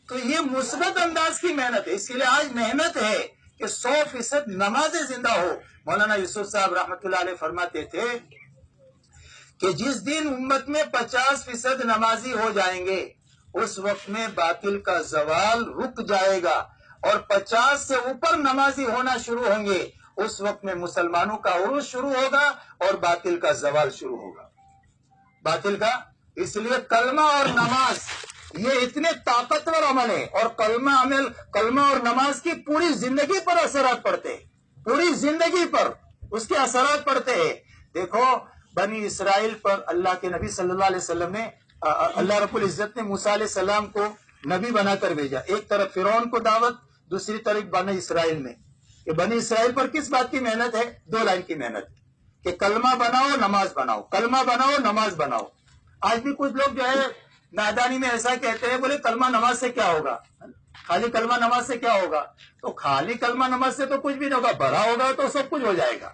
تو یہ مثبت انداز کی محنت ہے۔ اس کے لیے آج محنت ہے کہ 100% نمازیں زندہ ہو۔ مولانا یوسف صاحب رحمۃ اللہ علیہ فرماتے تھے کہ جس دن امت میں 50% نمازی ہو جائیں گے اس وقت میں باطل کا زوال رک جائے گا، اور 50 سے اوپر نمازی ہونا شروع ہوں گے اس وقت میں مسلمانوں کا عروج شروع ہوگا اور باطل کا زوال شروع ہوگا۔ باطل کا، اس لیے کلمہ اور نماز یہ اتنے طاقتور عمل ہے، اور کلمہ اور نماز کی پوری زندگی پر اثرات پڑتے ہیں، پوری زندگی پر اس کے اثرات پڑتے ہیں۔ دیکھو بنی اسرائیل پر اللہ کے نبی صلی اللہ علیہ وسلم نے، اللہ رب العزت نے موسیٰ علیہ السلام کو نبی بنا کر بھیجا، ایک طرف فرعون کو دعوت، دوسری طرف بنی اسرائیل میں، کہ بنی اسرائیل پر کس بات کی محنت ہے؟ 2 لائن کی محنت کہ کلمہ بناؤ نماز بناؤ، کلمہ بناؤ نماز بناؤ۔ آج بھی کچھ لوگ جو ہے نادانی میں ایسا کہتے ہیں، بولے کلمہ نماز سے کیا ہوگا، خالی کلمہ نماز سے کیا ہوگا؟ تو خالی کلمہ نماز سے تو کچھ بھی نہیں ہوگا، بڑا ہوگا تو سب کچھ ہو جائے گا،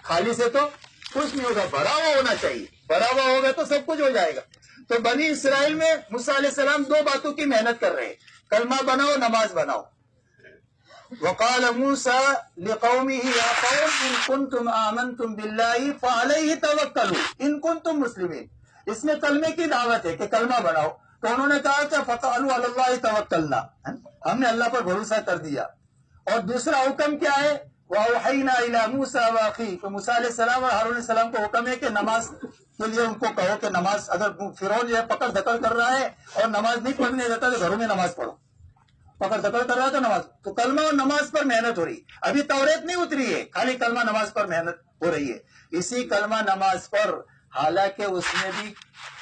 خالی سے تو کچھ نہیں ہوگا، بڑا ہوا ہونا چاہیے، بڑا ہوا ہوگا تو سب کچھ ہو جائے گا۔ تو بنی اسرائیل میں موسیٰ علیہ السلام 2 باتوں کی محنت کر رہے ہیں، کلمہ بناؤ نماز بناؤ۔ وقال موسى لقومه يا قوم ان كنتم آمنتم بالله فعليه توكلوا ان كنتم مسلمين۔ اس میں کلمے کی دعوت ہے کہ کلمہ بناؤ، تو انہوں نے کہا کہ فقالوا على الله توكلنا، ہم نے اللہ پر بھروسہ کر دیا۔ اور دوسرا حکم کیا ہے؟ وَأَوْحَيْنَا إِلَى مُوسَى وَأَخِيهِ، تو موسیٰ علیہ السلام اور ہارون علیہ السلام کو حکم ہے کہ نماز کے لیے ان کو کہو کہ نماز، اگر فرعون جو ہے پکڑ دھکڑ کر رہا ہے اور نماز نہیں پڑھنے دیتا تو گھروں میں نماز پڑھو، پکڑ دکڑ کر رہا تھا نماز، تو کلمہ اور نماز پر محنت ہو رہی۔ ابھی توریت نہیں اتری ہے، خالی کلمہ نماز پر محنت ہو رہی ہے۔ اسی کلمہ نماز پر، حالانکہ اس میں بھی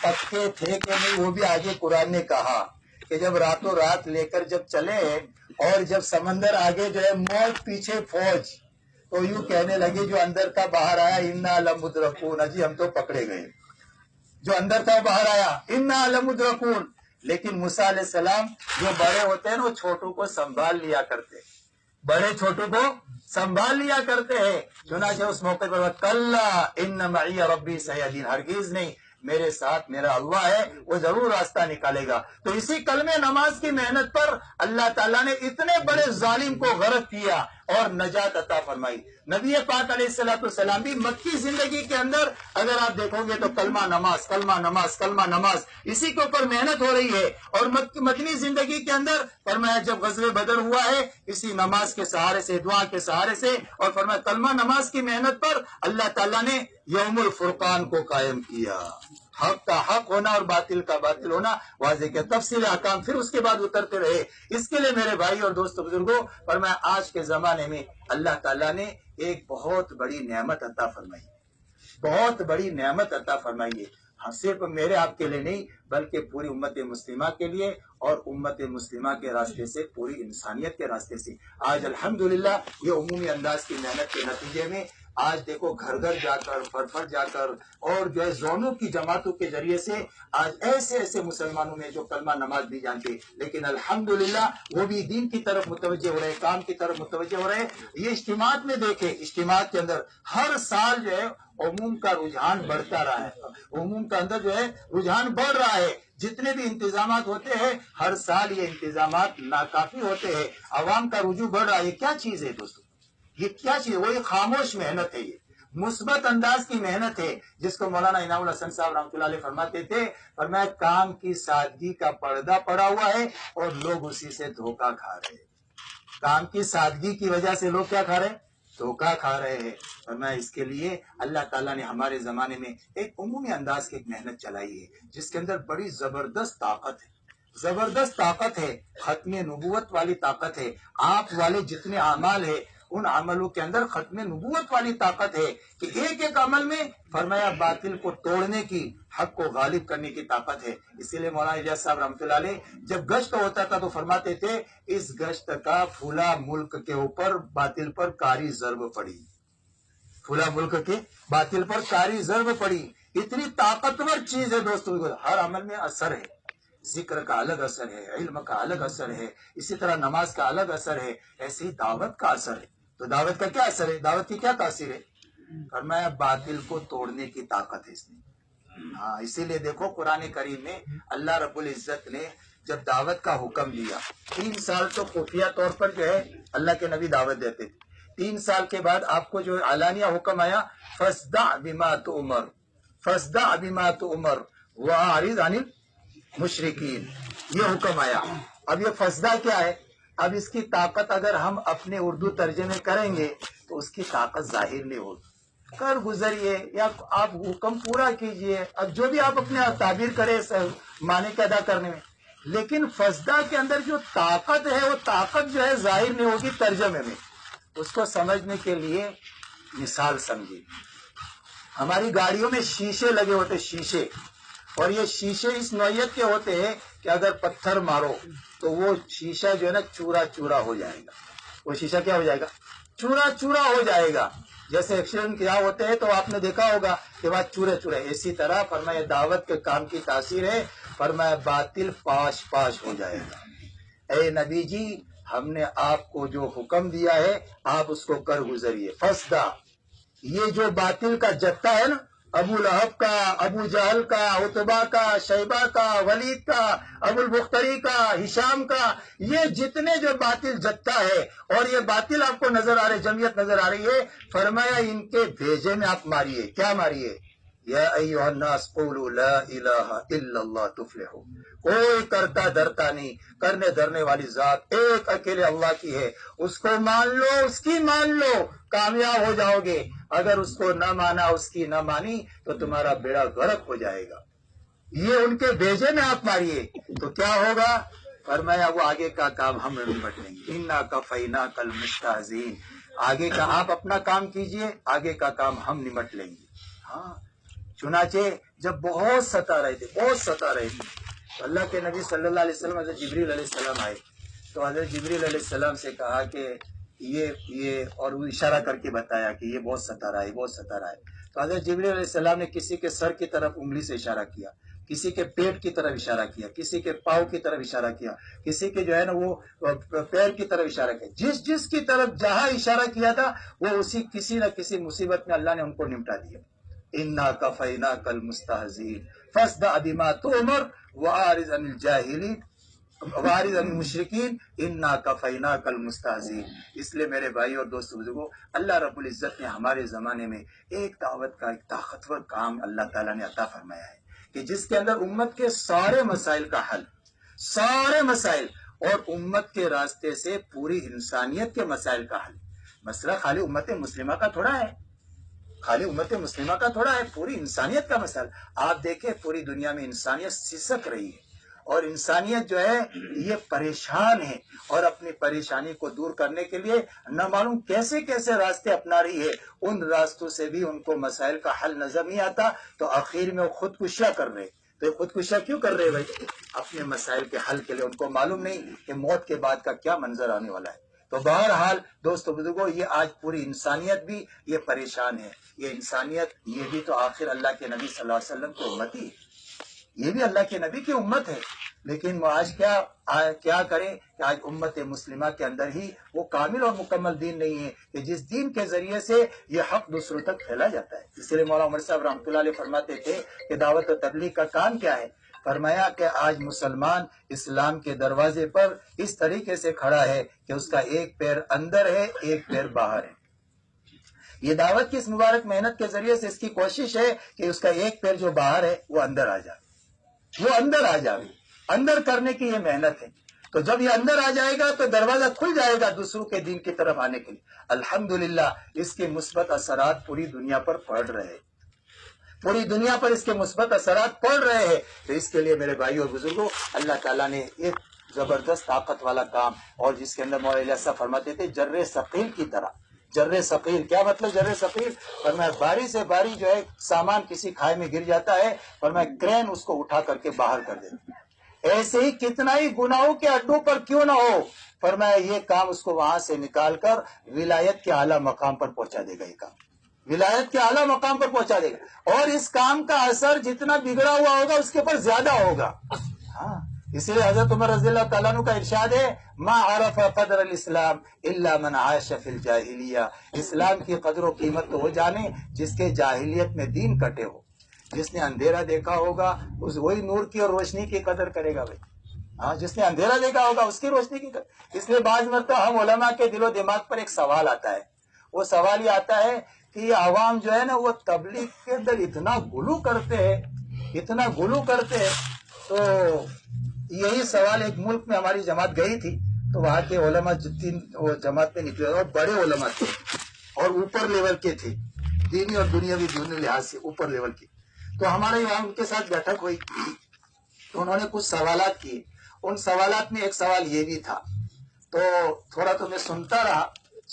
پکے تھے کہ نہیں، وہ بھی آگے قرآن نے کہا کہ جب راتوں رات لے کر جب چلے اور جب سمندر آگے جو ہے موج پیچھے فوج، تو یوں کہنے لگے جو اندر کا باہر آیا انا لمدرکون، جی ہم تو پکڑے گئے، جو اندر تھا باہر آیا انا لمدرکون۔ لیکن موسیٰ علیہ السلام جو بڑے ہوتے ہیں نا، وہ چھوٹوں کو سنبھال لیا کرتے، بڑے چھوٹوں کو سنبھال لیا کرتے ہیں۔ چنانچہ اس موقع پر کلا ان معی ربی سیہدین، ہرگز نہیں، میرے ساتھ میرا اللہ ہے، وہ ضرور راستہ نکالے گا۔ تو اسی کلمہ نماز کی محنت پر اللہ تعالیٰ نے اتنے بڑے ظالم کو غرق کیا اور نجات عطا فرمائی۔ نبی پاک علیہ السلام بھی مکی زندگی کے اندر اگر آپ دیکھو گے تو کلمہ نماز، کلمہ نماز، کلمہ نماز، اسی کے اوپر محنت ہو رہی ہے۔ اور مدنی زندگی کے اندر فرمایا جب غزوہ بدر ہوا ہے اسی نماز کے سہارے سے، دعا کے سہارے سے، اور فرمایا کلمہ نماز کی محنت پر اللہ تعالیٰ نے یوم الفرقان کو قائم کیا۔ حق کا حق ہونا اور باطل کا باطل ہونا واضح کیا، تفصیل احکام پھر اس کے بعد اترتے رہے۔ اس کے لیے میرے بھائی اور دوست بزرگوں، فرمایا آج کے زمانے میں اللہ تعالیٰ نے ایک بہت بڑی نعمت عطا فرمائی، بہت بڑی نعمت عطا فرمائی ہے، صرف میرے آپ کے لیے نہیں بلکہ پوری امت مسلمہ کے لیے، اور امت مسلمہ کے راستے سے پوری انسانیت کے راستے سے آج الحمدللہ یہ عمومی انداز کی محنت کے نتیجے میں آج دیکھو گھر گھر جا کر فر جا کر اور جو ہے زونوں کی جماعتوں کے ذریعے سے آج ایسے ایسے مسلمانوں میں جو کلمہ نماز نہیں جانتے لیکن الحمدللہ وہ بھی دین کی طرف متوجہ ہو رہے، کام کی طرف متوجہ ہو رہے۔ یہ اجتماعات میں دیکھیں، اجتماعات کے اندر ہر سال جو ہے عموم کا رجحان بڑھتا رہا ہے، عموم کا اندر جو ہے رجحان بڑھ رہا ہے۔ جتنے بھی انتظامات ہوتے ہیں ہر سال یہ انتظامات ناکافی ہوتے ہیں، عوام کا رجوع بڑھ رہا ہے۔ یہ کیا چیز ہے دوستو؟ یہ کیا چیز ہے؟ وہ ایک خاموش محنت ہے، یہ مثبت انداز کی محنت ہے جس کو مولانا انعام الحسن صاحب رحمۃ اللہ علیہ فرماتے تھے، فرمایا کام کی سادگی کا پردہ پڑا ہوا ہے اور لوگ اسی سے دھوکہ کھا رہے ہیں۔ کام کی سادگی کی وجہ سے لوگ کیا کھا رہے ہیں؟ دھوکہ کھا رہے ہیں۔ فرمایا اس کے لیے اللہ تعالیٰ نے ہمارے زمانے میں ایک عمومی انداز کی ایک محنت چلائی ہے جس کے اندر بڑی زبردست طاقت ہے، زبردست طاقت ہے، ختم نبوت والی طاقت ہے۔ آپ والے جتنے اعمال ہیں ان عملوں کے اندر ختم نبوت والی طاقت ہے کہ ایک ایک عمل میں فرمایا باطل کو توڑنے کی، حق کو غالب کرنے کی طاقت ہے۔ اسی لیے مولانا الیاس صاحب رحمۃ اللہ علیہ جب گشت ہوتا تھا تو فرماتے تھے اس گشت کا پھولا ملک کے اوپر باطل پر کاری ضرب پڑی، پھولا ملک کے باطل پر کاری ضرب پڑی۔ اتنی طاقتور چیز ہے دوستوں، ہر عمل میں اثر ہے، ذکر کا الگ اثر ہے، علم کا الگ اثر ہے، اسی طرح نماز کا الگ اثر ہے، ایسے ہی دعوت کا اثر ہے۔ تو دعوت کا کیا اثر ہے؟ دعوت کی کیا تاثیر ہے؟ فرمایا باطل کو توڑنے کی طاقت ہے اس میں۔ ہاں اسی لیے دیکھو قرآن کریم میں اللہ رب العزت نے جب دعوت کا حکم دیا، 3 سال تو خفیہ طور پر جو ہے اللہ کے نبی دعوت دیتے تھے، 3 سال کے بعد آپ کو جو اعلانیہ حکم آیا فَاصْدَعْ بِمَا تُؤْمَرُ، فَاصْدَعْ بِمَا تُؤْمَرُ وَأَعْرِضْ عَنِ الْمُشْرِكِينَ، یہ حکم آیا۔ اب یہ فَاصْدَعْ کیا ہے؟ اب اس کی طاقت اگر ہم اپنے اردو ترجمے کریں گے تو اس کی طاقت ظاہر نہیں ہوگی، کر گزریے یا آپ حکم پورا کیجئے، اب جو بھی آپ اپنے تعبیر کریں معنی کے ادا کرنے میں، لیکن فَاصْدَعْ کے اندر جو طاقت ہے وہ طاقت جو ہے ظاہر نہیں ہوگی ترجمے میں۔ اس کو سمجھنے کے لیے مثال سمجھیے، ہماری گاڑیوں میں شیشے لگے ہوتے، شیشے، اور یہ شیشے اس نوعیت کے ہوتے ہیں کہ اگر پتھر مارو تو وہ شیشہ جو ہے نا چورا چورا ہو جائے گا، وہ شیشہ کیا ہو جائے گا؟ چورا چورا ہو جائے گا۔ جیسے ایکسیڈنٹ کیا ہوتے ہیں تو آپ نے دیکھا ہوگا کہ بات چورے چورے، اسی طرح فرمایا دعوت کے کام کی تاثیر ہے، فرمایا باطل پاش پاش ہو جائے گا۔ اے نبی جی ہم نے آپ کو جو حکم دیا ہے آپ اس کو کر گزریے۔ فَاصْدَعْ، یہ جو باطل کا جتھا ہے نا، ابو لہب کا، ابو جہل کا، عتبہ کا، شیبہ کا، ولید کا، ابو البختری کا، ہشام کا، یہ جتنے جو باطل جتھا ہے اور یہ باطل آپ کو نظر آ رہے، جمعیت نظر آ رہی ہے، فرمایا ان کے بھیجے میں آپ ماریے۔ کیا ماریے؟ یا ایھا الناس قولوا لا الہ الا اللہ تفلحوا، کوئی کرتا درتا نہیں، کرنے دھرنے والی ذات ایک اکیلے اللہ کی ہے، اس کو مان لو، اس کی مان لو، کامیاب ہو جاؤ گے۔ اگر اس کو نہ مانا، اس کی نہ مانی تو تمہارا بیڑا غرق ہو جائے گا۔ یہ ان کے بھیجے میں آپ ماریے تو کیا ہوگا؟ فرمایا وہ آگے کا کام ہم نمٹ لیں گے، انا کفیناک المستہزئین، آگے کا آپ اپنا کام کیجئے، آگے کا کام ہم نمٹ لیں گے۔ ہاں چنانچہ جب بہت ستا رہے تھے، بہت ستا رہے تھے، تو اللہ کے نبی صلی اللہ علیہ وسلم حضرت جبریل علیہ السلام آئے تو حضرت جبریل علیہ السلام سے کہا کہ یہ اور وہ اشارہ کر کے بتایا کہ یہ بہت ستا رہا ہے، بہت ستا رہا ہے۔ تو حضرت جبریل علیہ السلام نے کسی کے سر کی طرف انگلی سے اشارہ کیا، کسی کے پیٹ کی طرف اشارہ کیا، کسی کے پاؤں کی طرف اشارہ کیا، کسی کے جو ہے نا وہ پیر کی طرف اشارہ کیا، جس کی طرف جہاں اشارہ کیا تھا وہ اسی کسی نہ کسی مصیبت میں اللہ نے ان کو نمٹا دیا۔ انا کفیناک المستہزئین فاصدع بما تؤمر واعرض عن الجاہلین واعرض عن المشرکین انا کفیناک المستہزئین۔ اس لیے میرے بھائی اور دوستو بزرگوں، اللہ رب العزت نے ہمارے زمانے میں ایک دعوت کا ایک طاقتور کام اللہ تعالیٰ نے عطا فرمایا ہے کہ جس کے اندر امت کے سارے مسائل کا حل، سارے مسائل، اور امت کے راستے سے پوری انسانیت کے مسائل کا حل۔ مسئلہ خالی امت مسلمہ کا تھوڑا ہے، خالی امت مسلمہ کا تھوڑا ہے، پوری انسانیت کا مسئلہ۔ آپ دیکھیں پوری دنیا میں انسانیت سسک رہی ہے اور انسانیت جو ہے یہ پریشان ہے، اور اپنی پریشانی کو دور کرنے کے لیے نہ معلوم کیسے کیسے راستے اپنا رہی ہے۔ ان راستوں سے بھی ان کو مسائل کا حل نظر نہیں آتا، تو آخر میں وہ خودکشیاں کر رہے۔ تو خودکشیاں کیوں کر رہے بھائی؟ اپنے مسائل کے حل کے لیے ان کو معلوم نہیں کہ موت کے بعد کا کیا منظر آنے والا ہے۔ تو بہرحال دوستو بزرگوں، یہ آج پوری انسانیت بھی یہ پریشان ہے۔ یہ انسانیت یہ بھی تو آخر اللہ کے نبی صلی اللہ علیہ وسلم کی امت ہی ہے، یہ بھی اللہ کے نبی کی امت ہے، لیکن وہ آج کیا کرے کہ آج امت مسلمہ کے اندر ہی وہ کامل اور مکمل دین نہیں ہے کہ جس دین کے ذریعے سے یہ حق دوسروں تک پھیلا جاتا ہے۔ اس لیے مولانا عمر صاحب رحمۃ اللہ علیہ فرماتے تھے کہ دعوت و تبلیغ کا کام کیا ہے؟ فرمایا کہ آج مسلمان اسلام کے دروازے پر اس طریقے سے کھڑا ہے کہ اس کا ایک پیر اندر ہے، ایک پیر باہر ہے۔ یہ دعوت کی اس مبارک محنت کے ذریعے سے اس کی کوشش ہے کہ اس کا ایک پیر جو باہر ہے وہ اندر آ جائے، وہ اندر آ جائے، اندر کرنے کی یہ محنت ہے۔ تو جب یہ اندر آ جائے گا تو دروازہ کھل جائے گا دوسروں کے دین کی طرف آنے کے لیے۔ الحمدللہ اس کے مثبت اثرات پوری دنیا پر پڑ رہے ہیں، پوری دنیا پر اس کے مثبت اثرات پڑ رہے ہیں۔ تو اس کے لیے میرے بھائیو اور بزرگوں، اللہ تعالیٰ نے ایک زبردست طاقت والا کام، اور جس کے اندر مولانا الیاس صاحب فرماتے تھے جر ثقیل کی طرح۔ جر ثقیل کیا مطلب؟ جر ثقیل فرمایا باری سے باری جو ہے سامان کسی کھائے میں گر جاتا ہے، فرمایا کرین اس کو اٹھا کر کے باہر کر دیتا ہے۔ ایسے ہی کتنا ہی گناہوں کے اڈوں پر کیوں نہ ہو، فرمایا یہ کام اس کو وہاں سے نکال کر ولایت کے اعلیٰ مقام پر پہنچا دے گا۔ یہ کام ولایت کے اعلیٰ مقام پر پہنچا دے گا، اور اس کام کا اثر جتنا بگڑا ہوا ہوگا اس کے اوپر زیادہ ہوگا۔ ہاں، اس لیے حضرت عمر رضی اللہ تعالیٰ عنہ کا ارشاد ہے ما عرف قدر الاسلام الا من عاش فی الجاہلیہ، اسلام کی قدر و قیمت تو وہ جانے جس کے جاہلیت میں دین کٹے ہو۔ جس نے اندھیرا دیکھا ہوگا وہی نور کی اور روشنی کی قدر کرے گا بھائی۔ ہاں، جس نے اندھیرا دیکھا ہوگا اس کی روشنی کی قدر۔ اس لیے بعض مرتبہ ہم علماء کے دل و دماغ پر ایک سوال آتا ہے، وہ سوال یہ آتا ہے کہ یہ عوام جو ہے نا وہ تبلیغ کے اندر اتنا غلو کرتے ہیں، اتنا غلو کرتے ہیں۔ تو یہی سوال ایک ملک میں ہماری جماعت گئی تھی، تو وہاں کے علماء جتنی وہ جماعت میں نکلے اور بڑے علماء تھے اور اوپر لیول کے تھے، دینی اور دنیاوی دونوں لحاظ سے اوپر لیول کے۔ تو ہمارے یہاں ان کے ساتھ بیٹھک ہوئی تو انہوں نے کچھ سوالات کیے۔ ان سوالات میں ایک سوال یہ بھی تھا، تو تھوڑا تو میں سنتا رہا۔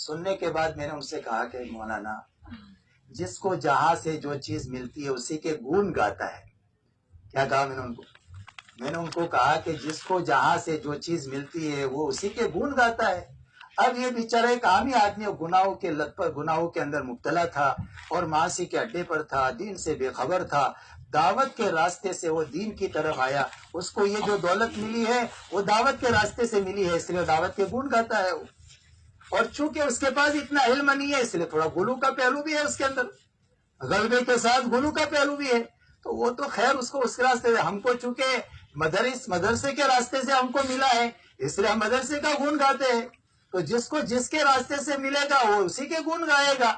سننے کے بعد میں نے ان سے کہا کہ مولانا، جس کو جہاں سے جو چیز ملتی ہے اسی کے گن گاتا ہے۔ کیا کہا میں نے ان کو؟ میں نے ان کو کہا کہ جس کو جہاں سے جو چیز ملتی ہے وہ اسی کے گن گاتا ہے۔ اب یہ بیچارہ ایک عامی آدمی گناہوں کے لت پر گناہوں کے اندر مبتلا تھا اور معاصی کے اڈے پر تھا، دین سے بے خبر تھا، دعوت کے راستے سے وہ دین کی طرف آیا۔ اس کو یہ جو دولت ملی ہے وہ دعوت کے راستے سے ملی ہے، اس لیے دعوت کے گن گاتا ہے وہ۔ اور چونکہ اس کے پاس اتنا علم نہیں ہے اس لیے تھوڑا گلو کا پہلو بھی ہے اس کے اندر، غلبے کے ساتھ گلو کا پہلو بھی ہے۔ تو وہ تو خیر اس کو اس کے راستے سے، ہم کو چونکہ مدرسے کے راستے سے ہم کو ملا ہے اس لیے ہم مدرسے کا گن گاتے ہیں۔ تو جس کو جس کے راستے سے ملے گا وہ اسی کے گن گائے گا،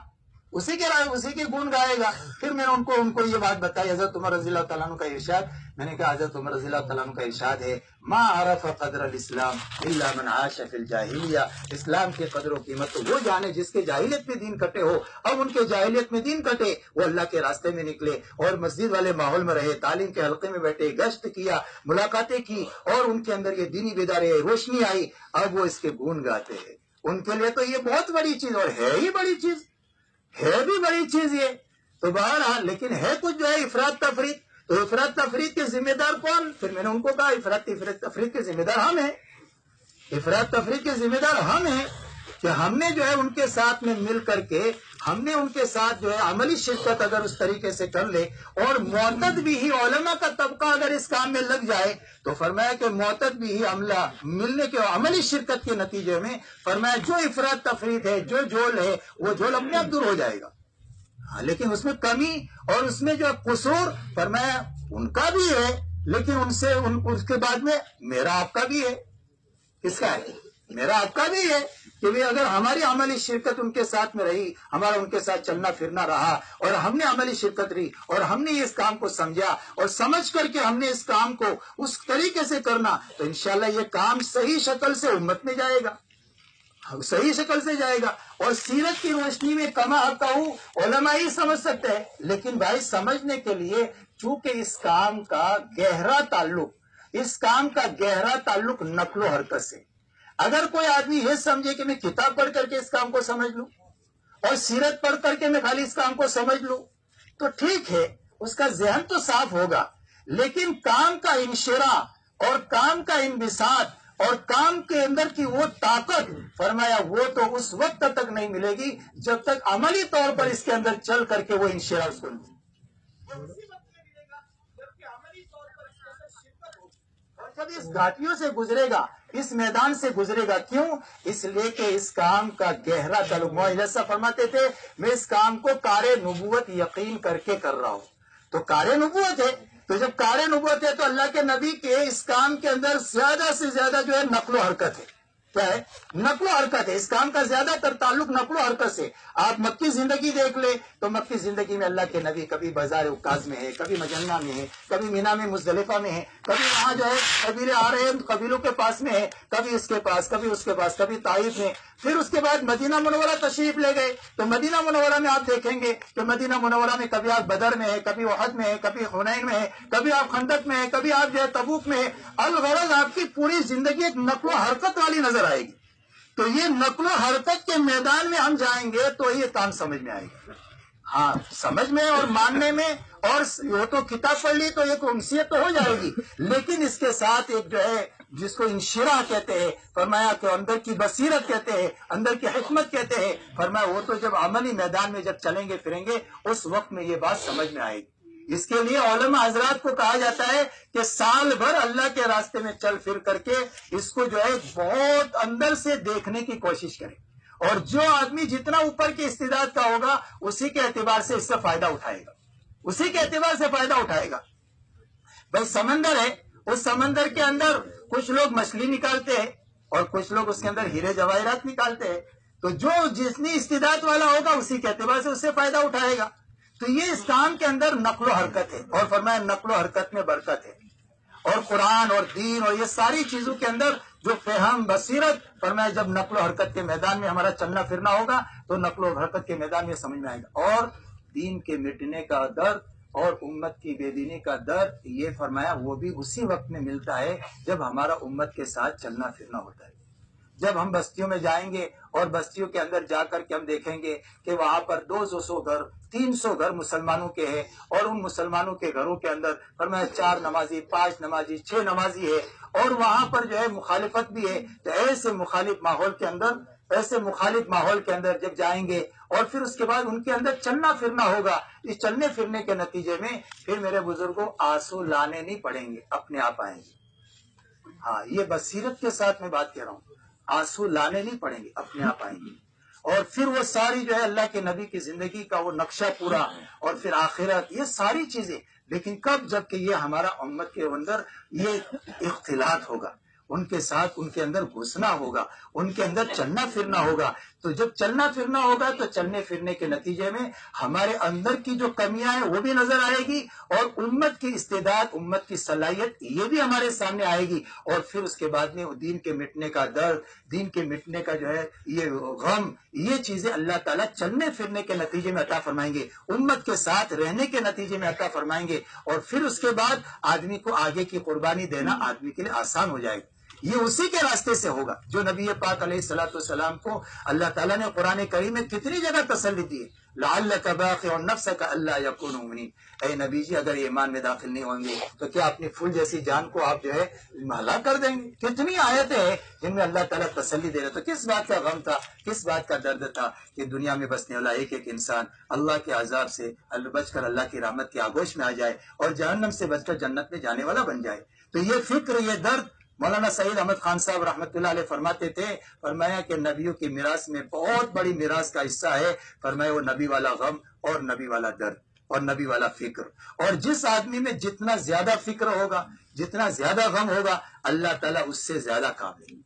اسی کے گن گائے گا۔ پھر میں نے ان کو یہ بات بتائی، حضرت عمر رضی اللہ تعالیٰ عنہ کا ارشاد۔ میں نے کہا حضرت عمر رضی اللہ تعالیٰ عنہ کا ارشاد ہے ما عرف قدر الاسلام الا من عاش فی الجاہلیہ، اسلام کی قدر و قیمت تو وہ جانے جس کے جاہلیت میں دین کٹے ہو۔ اب ان کے جاہلیت میں دین کٹے، وہ اللہ کے راستے میں نکلے اور مسجد والے ماحول میں رہے، تعلیم کے حلقے میں بیٹھے، گشت کیا، ملاقاتیں کی، اور ان کے اندر یہ دینی بیداری روشنی آئی۔ اب وہ اس کے گن گاتے ہیں۔ ان کے لیے تو یہ بہت بڑی چیز، اور ہے ہی بڑی چیز، ہے بھی بڑی چیز یہ تو بہرحال، لیکن ہے کچھ جو ہے افراط تفریط۔ تو افراط تفریط کے ذمہ دار کون؟ پھر میں نے ان کو کہا افراط تفریط کے ذمہ دار ہم ہیں، افراط تفریط کے ذمہ دار ہم ہیں کہ ہم نے جو ہے ان کے ساتھ میں مل کر کے ہم نے ان کے ساتھ جو ہے عملی شرکت اگر اس طریقے سے کر لے، اور معتد بھی ہی علماء کا طبقہ اگر اس کام میں لگ جائے، تو فرمایا کہ معتد بھی ہی عملہ ملنے کے عملی شرکت کے نتیجے میں فرمایا جو افراط تفریط ہے، جو جھول ہے، وہ جھول اپنے آپ دور ہو جائے گا۔ ہاں، لیکن اس میں کمی اور اس میں جو قصور فرمایا ان کا بھی ہے، لیکن اس کے بعد میں میرا آپ کا بھی ہے۔ کس کا ہے؟ میرا آپ کا بھی ہے کہ اگر ہماری عملی شرکت ان کے ساتھ میں رہی، ہمارا ان کے ساتھ چلنا پھرنا رہا، اور ہم نے عملی شرکت رہی، اور ہم نے اس کام کو سمجھا اور سمجھ کر کے ہم نے اس کام کو اس طریقے سے کرنا، تو انشاءاللہ یہ کام صحیح شکل سے امت میں جائے گا۔ صحیح شکل سے جائے گا. اور سیرت کی روشنی میں کما آتا ہوں علماء ہی سمجھ سکتے ہیں. لیکن بھائی سمجھنے کے لیے چونکہ اس کام کا گہرا تعلق نقل و حرکت سے. اگر کوئی آدمی یہ سمجھے کہ میں کتاب پڑھ کر کے اس کام کو سمجھ لوں اور سیرت پڑھ کر کے میں خالی اس کام کو سمجھ لوں تو ٹھیک ہے، اس کا ذہن تو صاف ہوگا، لیکن کام کا انشراح اور کام کا انبساط اور کام کے اندر کی وہ طاقت، فرمایا وہ تو اس وقت تک نہیں ملے گی جب تک عملی طور پر اس کے اندر چل کر کے وہ انشراح اس کو نہیں ملے گا. جبکہ عملی طور پر اس کے اندر شرکت ہوگی اور جب اس گھاٹیوں سے گزرے گا، اس میدان سے گزرے گا. کیوں؟ اس لیے کہ اس کام کا گہرا تعلق. معاذ فرماتے تھے میں اس کام کو کار نبوت یقین کر کے کر رہا ہوں. تو کار نبوت ہے، تو جب کار نبوت ہے تو اللہ کے نبی کے اس کام کے اندر زیادہ سے زیادہ جو ہے نقل و حرکت ہے. کیا ہے؟ نقل و حرکت ہے. اس کام کا زیادہ تر تعلق نقل و حرکت سے. آپ مکی زندگی دیکھ لیں تو مکی زندگی میں اللہ کے نبی کبھی بازار عکاظ میں ہے، کبھی مجنہ میں ہے، کبھی مینا میں مزدلفہ میں ہے، کبھی وہاں جو ہے قبیلے آ رہے ہیں قبیلوں کے پاس میں ہے، کبھی اس کے پاس، کبھی اس کے پاس، کبھی طائف میں. پھر اس کے بعد مدینہ منورہ تشریف لے گئے تو مدینہ منورہ میں آپ دیکھیں گے کہ مدینہ منورہ میں کبھی آپ بدر میں ہے، کبھی احد میں ہے، کبھی حنین میں ہے، کبھی آپ خندق میں ہے، کبھی آپ جو ہے تبوک میں ہے. الغرض آپ کی پوری زندگی ایک نقل و حرکت والی نظر آئے گی. تو یہ نقل و حرکت کے میدان میں ہم جائیں گے تو یہ کام سمجھ میں آئے گا. ہاں سمجھ میں اور ماننے میں، اور وہ تو کتاب پڑھ لی تو ایک انسیت تو ہو جائے گی، لیکن اس کے ساتھ ایک جو ہے جس کو انشراح کہتے ہیں، فرمایا کہ اندر کی بصیرت کہتے ہیں، اندر کی حکمت کہتے ہیں، فرمایا وہ تو جب عملی میدان میں جب چلیں گے پھریں گے اس وقت میں یہ بات سمجھ میں آئے گی. اس کے لیے علماء حضرات کو کہا جاتا ہے کہ سال بھر اللہ کے راستے میں چل پھر کر کے اس کو جو ہے بہت اندر سے دیکھنے کی کوشش کرے، اور جو آدمی جتنا اوپر کی استعداد کا ہوگا اسی کے اعتبار سے اس سے فائدہ اٹھائے گا، اسی کے اعتبار سے فائدہ اٹھائے گا. بھائی سمندر ہے، اس سمندر کے اندر کچھ لوگ مچھلی نکالتے ہیں اور کچھ لوگ اس کے اندر ہیرے جواہرات نکالتے ہیں. تو جو جتنی استعداد والا ہوگا اسی کے اعتبار سے اس سے فائدہ اٹھائے گا. تو یہ اس کام کے اندر نقل و حرکت ہے، اور فرمایا نقل و حرکت میں برکت ہے. اور قرآن اور دین اور یہ ساری چیزوں کے اندر جو فہم بصیرت، فرمایا جب نقل و حرکت کے میدان میں ہمارا چلنا پھرنا ہوگا تو نقل و حرکت کے میدان میں سمجھ میں آئے گا. اور دین کے مٹنے کا درد اور امت کی بے دینی کا درد، یہ فرمایا وہ بھی اسی وقت میں ملتا ہے جب ہمارا امت کے ساتھ چلنا پھرنا ہوتا ہے. جب ہم بستیوں میں جائیں گے اور بستیوں کے اندر جا کر کے ہم دیکھیں گے کہ وہاں پر 200 گھر 300 گھر مسلمانوں کے ہیں، اور ان مسلمانوں کے گھروں کے اندر فرمایا 4 نمازی 5 نمازی 6 نمازی ہے، اور وہاں پر جو ہے مخالفت بھی ہے. تو ایسے مخالف ماحول کے اندر جب جائیں گے اور پھر اس کے بعد ان کے اندر چلنا پھرنا ہوگا، اس چلنے پھرنے کے نتیجے میں پھر میرے بزرگوں آنسو لانے نہیں پڑیں گے، اپنے آپ آئیں گے. ہاں یہ بصیرت کے ساتھ میں بات کہہ رہا ہوں، آنسو لانے نہیں پڑیں گے، اپنے آپ آئیں گے. اور پھر وہ ساری جو ہے اللہ کے نبی کی زندگی کا وہ نقشہ پورا، اور پھر آخرت، یہ ساری چیزیں. لیکن کب؟ جب کہ یہ ہمارا امت کے اندر یہ اختلاط ہوگا، ان کے ساتھ ان کے اندر گھسنا ہوگا، ان کے اندر چلنا پھرنا ہوگا. تو جب چلنا پھرنا ہوگا تو چلنے پھرنے کے نتیجے میں ہمارے اندر کی جو کمیاں ہیں وہ بھی نظر آئے گی، اور امت کی استعداد، امت کی صلاحیت یہ بھی ہمارے سامنے آئے گی. اور پھر اس کے بعد میں دین کے مٹنے کا درد، دین کے مٹنے کا جو ہے یہ غم، یہ چیزیں اللہ تعالیٰ چلنے پھرنے کے نتیجے میں عطا فرمائیں گے، امت کے ساتھ رہنے کے نتیجے میں عطا فرمائیں گے. اور پھر اس کے بعد آدمی کو آگے کی قربانی دینا آدمی کے لیے آسان ہو جائے گا. یہ اسی کے راستے سے ہوگا جو نبی پاک علیہ السلام کو اللہ تعالیٰ نے قرآن کریم میں کتنی جگہ تسلی دی ہے. لعلک باخع نفسک الا یکونوا مؤمنین. اے نبی جی اگر ایمان میں داخل نہیں ہوں گے تو کیا اپنی پھول جیسی جان کو آپ جو ہے ہلاک کر دیں گے؟ کتنی آیتیں ہیں جن میں اللہ تعالیٰ تسلی دے رہے. تو کس بات کا غم تھا، کس بات کا درد تھا کہ دنیا میں بسنے والا ایک ایک انسان اللہ کے عذاب سے بچ کر اللہ کی رحمت کی آغوش میں آ جائے اور جہنم سے بچ کر جنت میں جانے والا بن جائے. تو یہ فکر، یہ درد مولانا سعید احمد خان صاحب رحمۃ اللہ علیہ فرماتے تھے، فرمایا کہ نبیوں کی میراث میں بہت بڑی میراث کا حصہ ہے، فرمایا وہ نبی والا غم اور نبی والا درد اور نبی والا فکر. اور جس آدمی میں جتنا زیادہ فکر ہوگا، جتنا زیادہ غم ہوگا، اللہ تعالیٰ اس سے زیادہ کام لیں گے.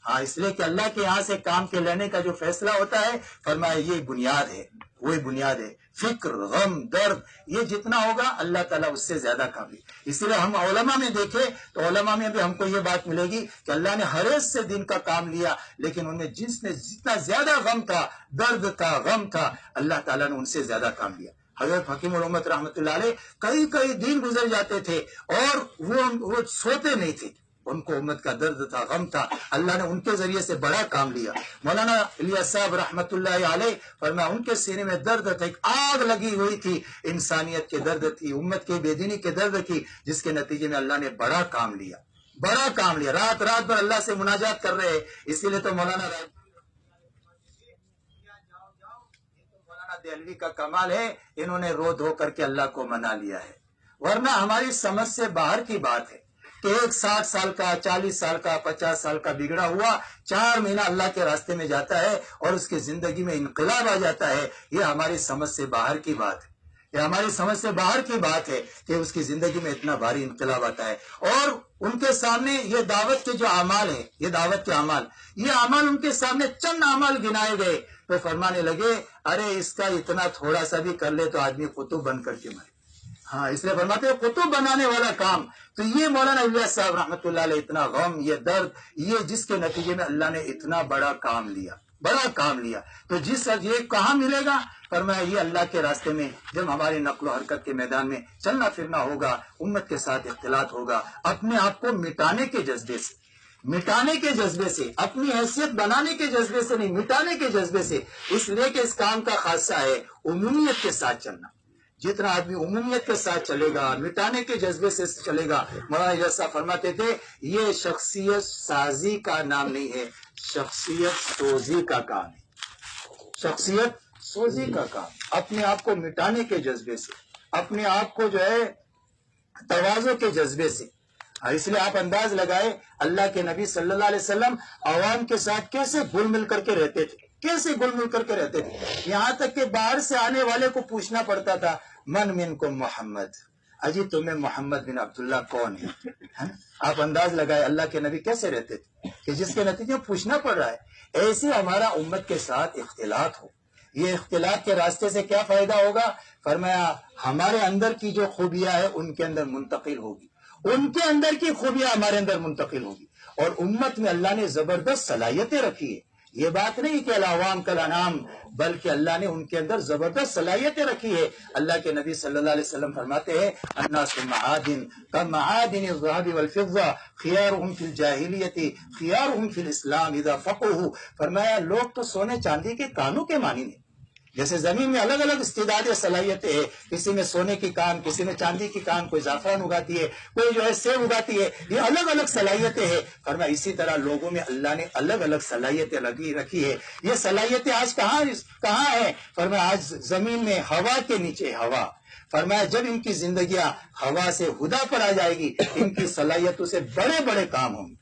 ہاں اس لیے کہ اللہ کے یہاں سے کام کے لینے کا جو فیصلہ ہوتا ہے فرمایا یہ بنیاد ہے، وہی بنیاد ہے۔ فکر، غم، درد یہ جتنا ہوگا اللہ تعالیٰ اس سے زیادہ قابل۔ اسی لیے ہم علماء میں دیکھیں تو علماء میں بھی ہم کو یہ بات ملے گی کہ اللہ نے ہر ایک سے دین کا کام لیا، لیکن ان میں جس نے جتنا زیادہ غم تھا، درد تھا، غم تھا، اللہ تعالیٰ نے ان سے زیادہ کام لیا۔ حضرت حکیم الامت رحمۃ اللہ علیہ کئی دن گزر جاتے تھے اور وہ سوتے نہیں تھے، ان کو امت کا درد تھا، غم تھا، اللہ نے ان کے ذریعے سے بڑا کام لیا۔ مولانا الیاس صاحب رحمۃ اللہ علیہ فرمایا ان کے سینے میں درد تھا، ایک آگ لگی ہوئی تھی، انسانیت کے درد تھی، امت کے بے دینی کے درد تھی، جس کے نتیجے میں اللہ نے بڑا کام لیا، بڑا کام لیا۔ رات بھر اللہ سے مناجات کر رہے ہیں۔ اسی لیے تو مولانا دہلوی کا کمال ہے، انہوں نے رو دھو کر کے اللہ کو منا لیا ہے، ورنہ ہماری سمجھ سے باہر کی بات ہے کہ ایک 60 سال کا، 40 سال کا، 50 سال کا بگڑا ہوا 4 مہینہ اللہ کے راستے میں جاتا ہے اور اس کی زندگی میں انقلاب آ جاتا ہے۔ یہ ہماری سمجھ سے باہر کی بات ہے، یہ ہماری سمجھ سے باہر کی بات ہے کہ اس کی زندگی میں اتنا بھاری انقلاب آتا ہے۔ اور ان کے سامنے یہ دعوت کے جو اعمال ہیں، یہ دعوت کے اعمال، یہ اعمال ان کے سامنے چند اعمال گنائے گئے تو فرمانے لگے ارے اس کا اتنا تھوڑا سا بھی کر لے تو آدمی قطب بن کر کے مرے۔ ہاں اس لیے فرماتے ہیں قطب بنانے والا کام۔ تو یہ مولانا الیاس صاحب رحمۃ اللہ علیہ اتنا غم، یہ درد، یہ جس کے نتیجے میں اللہ نے اتنا بڑا کام لیا، بڑا کام لیا۔ تو یہ کہاں ملے گا؟ فرمایا یہ اللہ کے راستے میں جب ہماری نقل و حرکت کے میدان میں چلنا پھرنا ہوگا، امت کے ساتھ اختلاط ہوگا، اپنے آپ کو مٹانے کے جذبے سے، مٹانے کے جذبے سے، اپنی حیثیت بنانے کے جذبے سے نہیں، مٹانے کے جذبے سے۔ اس لیے کہ اس کام کا خاصہ ہے عمومیت کے ساتھ چلنا۔ جتنا آدمی عمومیت کے ساتھ چلے گا، مٹانے کے جذبے سے چلے گا، مولانا جیسا فرماتے تھے یہ شخصیت سازی کا نام نہیں ہے، شخصیت سوزی کا کام ہے، شخصیت سوزی کا کام۔ اپنے آپ کو مٹانے کے جذبے سے، اپنے آپ کو جو ہے تواضع کے جذبے سے۔ اس لیے آپ انداز لگائے اللہ کے نبی صلی اللہ علیہ وسلم عوام کے ساتھ کیسے گل مل کر کے رہتے تھے، کیسے گل مل کر کے رہتے تھے، یہاں تک کہ باہر سے آنے والے کو پوچھنا پڑتا تھا من منکم محمد، اجی تمہیں محمد بن عبداللہ کون ہے نا؟ آپ انداز لگائے اللہ کے نبی کیسے رہتے تھے کہ جس کے نتیجے میں پوچھنا پڑ رہا ہے۔ ایسے ہمارا امت کے ساتھ اختلاط ہو۔ یہ اختلاط کے راستے سے کیا فائدہ ہوگا؟ فرمایا ہمارے اندر کی جو خوبیاں ہیں ان کے اندر منتقل ہوگی، ان کے اندر کی خوبیاں ہمارے اندر منتقل ہوگی۔ اور امت میں اللہ نے زبردست صلاحیتیں رکھی ہے، یہ بات نہیں کہ العوام کالانام، بلکہ اللہ نے ان کے اندر زبردست صلاحیتیں رکھی ہے۔ اللہ کے نبی صلی اللہ علیہ وسلم فرماتے ہیں الناس معادن کمعادن الذهب والفضة خيارهم في الجاہلیة خيارهم في الاسلام اذا فقهوا۔ فرمایا لوگ تو سونے چاندی کے کانوں کے مانی نہیں، جیسے زمین میں الگ الگ استعداد صلاحیتیں ہیں، کسی میں سونے کی کان، کسی میں چاندی کی کان، کوئی زعفران اگاتی ہے، کوئی جو ہے سیب اگاتی ہے، یہ الگ الگ صلاحیتیں ہیں۔ فرمایا اسی طرح لوگوں میں اللہ نے الگ الگ صلاحیتیں رکھی ہے۔ یہ صلاحیتیں آج کہاں ہیں؟ فرمایا آج زمین میں ہوا کے نیچے ہوا۔ فرمایا جب ان کی زندگیاں ہوا سے ہدا پر آ جائے گی، ان کی صلاحیتوں سے بڑے بڑے کام ہوں گے۔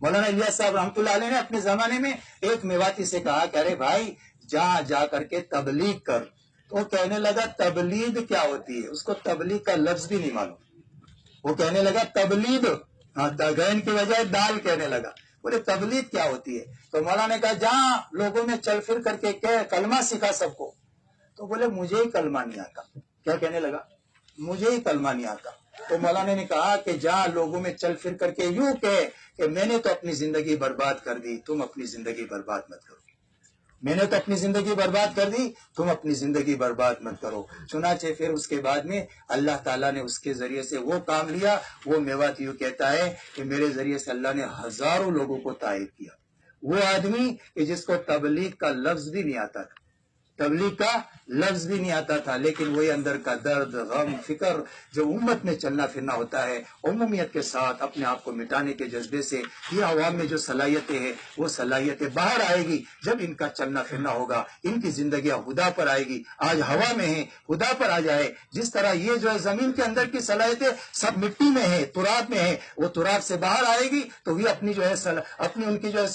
مولانا الیاس صاحب رحمۃ اللہ علیہ نے اپنے زمانے میں ایک میواتی سے کہا کہ ارے بھائی جہاں جا کر کے تبلیغ کر، تو وہ کہنے لگا تبلیغ کیا ہوتی ہے؟ اس کو تبلیغ کا لفظ بھی نہیں معلوم۔ وہ کہنے لگا تبلیغ، غین کی بجائے دال کہنے لگا، بولے تبلیغ کیا ہوتی ہے؟ تو مولانا نے کہا جہاں لوگوں میں چل پھر کر کے کلمہ سکھا سب کو۔ تو بولے مجھے ہی کلمہ نہیں آتا۔ کیا کہنے لگا؟ مجھے ہی کلمہ نہیں آتا۔ تو مولانا نے کہا کہ جہاں لوگوں میں چل پھر کر کے یوں کہ میں نے تو اپنی زندگی برباد کر دی، تم اپنی زندگی برباد مت کرو، میں نے تو اپنی زندگی برباد کر دی، تم اپنی زندگی برباد مت کرو۔ چنانچہ پھر اس کے بعد میں اللہ تعالیٰ نے اس کے ذریعے سے وہ کام لیا۔ وہ میوات یوں کہتا ہے کہ میرے ذریعے سے اللہ نے ہزاروں لوگوں کو تائید کیا۔ وہ آدمی کہ جس کو تبلیغ کا لفظ بھی نہیں آتا تھا، تبلیغ کا لفظ بھی نہیں آتا تھا، لیکن وہی اندر کا درد، غم، فکر جو امت میں چلنا پھرنا ہوتا ہے، عمومیت کے ساتھ اپنے آپ کو مٹانے کے جذبے سے، یہ عوام میں جو صلاحیتیں ہیں وہ صلاحیتیں باہر آئے گی جب ان کا چلنا پھرنا ہوگا، ان کی زندگیاں ہدا پر آئے گی۔ آج ہوا میں ہیں، ہدا پر آ جائے۔ جس طرح یہ جو ہے زمین کے اندر کی صلاحیتیں سب مٹی میں ہے، تراب میں ہے، وہ تراب سے باہر آئے گی تو یہ اپنی جو ہے اپنی ان کی جو ہے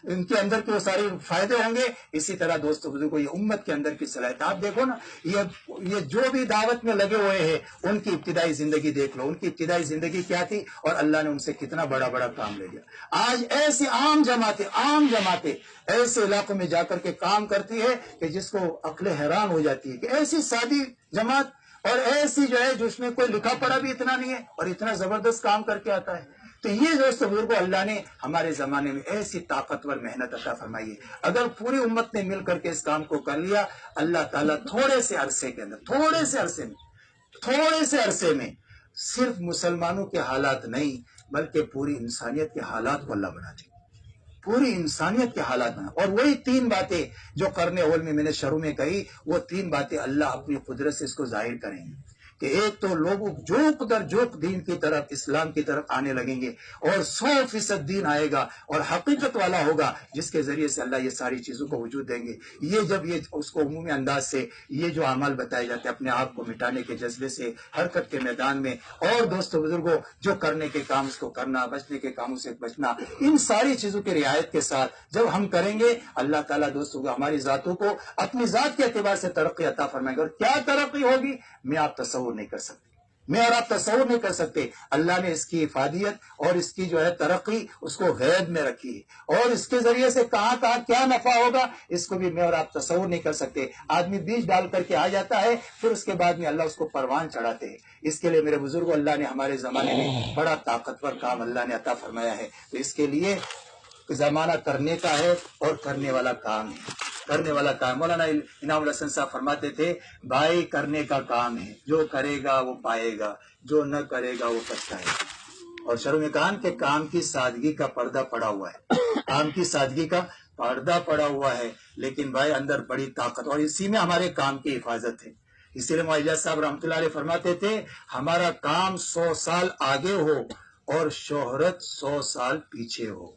ان کے اندر کے وہ سارے فائدے ہوں گے۔ اسی طرح دوستو بزرگو یہ امت امت کے اندر کی صلاحیت. آپ دیکھو نا یہ جو بھی دعوت میں لگے ہوئے ہیں ان کی ابتدائی زندگی دیکھ لو, ان کی ابتدائی زندگی کیا تھی اور اللہ نے ان سے کتنا بڑا بڑا کام لے لیا. آج ایسی عام جماعتیں ایسے علاقوں میں جا کر کے کام کرتی ہے کہ جس کو عقل حیران ہو جاتی ہے کہ ایسی سادی جماعت اور ایسی جو ہے جس میں کوئی لکھا پڑھا بھی اتنا نہیں ہے اور اتنا زبردست کام کر کے آتا ہے. تو یہ دوست بزرگوں اللہ نے ہمارے زمانے میں ایسی طاقتور محنت عطا فرمائی ہے. اگر پوری امت نے مل کر کے اس کام کو کر لیا, اللہ تعالیٰ تھوڑے سے عرصے میں صرف مسلمانوں کے حالات نہیں بلکہ پوری انسانیت کے حالات کو اللہ بنا دے, پوری انسانیت کے حالات بنا. اور وہی 3 باتیں جو کرنے اول میں نے شروع میں کہی, وہ 3 باتیں اللہ اپنی قدرت سے اس کو ظاہر کریں گے کہ ایک تو لوگ جوک در جوک دین کی طرف, اسلام کی طرف آنے لگیں گے اور 100% دین آئے گا اور حقیقت والا ہوگا جس کے ذریعے سے اللہ یہ ساری چیزوں کو وجود دیں گے. یہ جب یہ اس کو عمومی انداز سے یہ جو اعمال بتائے جاتے ہیں اپنے آپ کو مٹانے کے جذبے سے حرکت کے میدان میں, اور دوستو بزرگوں جو کرنے کے کام اس کو کرنا, بچنے کے کاموں سے بچنا, ان ساری چیزوں کی رعایت کے ساتھ جب ہم کریں گے اللہ تعالیٰ دوستوں ہماری ذاتوں کو اپنی ذات کے اعتبار سے ترقی عطا فرمائے گا. اور کیا ترقی ہوگی میں آپ تصور نہیں کر سکتے, میں اور آپ تصور نہیں کر سکتے. اللہ نے اس کی افادیت اور اس کی جو ہے ترقی اس کو غیب میں رکھی ہے اور اس کے ذریعے سے کہاں کیا نفع ہوگا اس کو بھی میں اور آپ تصور نہیں کر سکتے. آدمی بیج ڈال کر کے آ جاتا ہے, پھر اس کے بعد میں اللہ اس کو پروان چڑھاتے ہیں. اس کے لیے میرے بزرگوں اللہ نے ہمارے زمانے میں بڑا طاقتور کام اللہ نے عطا فرمایا ہے. تو اس کے لیے زمانہ کرنے کا ہے اور کرنے والا کام ہے, کرنے والا کام. مولانا انعام الحسن صاحب فرماتے تھے بھائی کرنے کا کام ہے, جو کرے گا وہ پائے گا, جو نہ کرے گا وہ پچھتائے گا. اور شروع میں کہا کہ کام کی سادگی کا پردہ پڑا ہوا ہے, کام کی سادگی کا پردہ پڑا ہوا ہے, لیکن بھائی اندر بڑی طاقت, اور اسی میں ہمارے کام کی حفاظت ہے. اسی لیے معاذ صاحب رحمۃ اللہ علیہ فرماتے تھے ہمارا کام 100 سال آگے ہو اور شہرت 100 سال پیچھے ہو.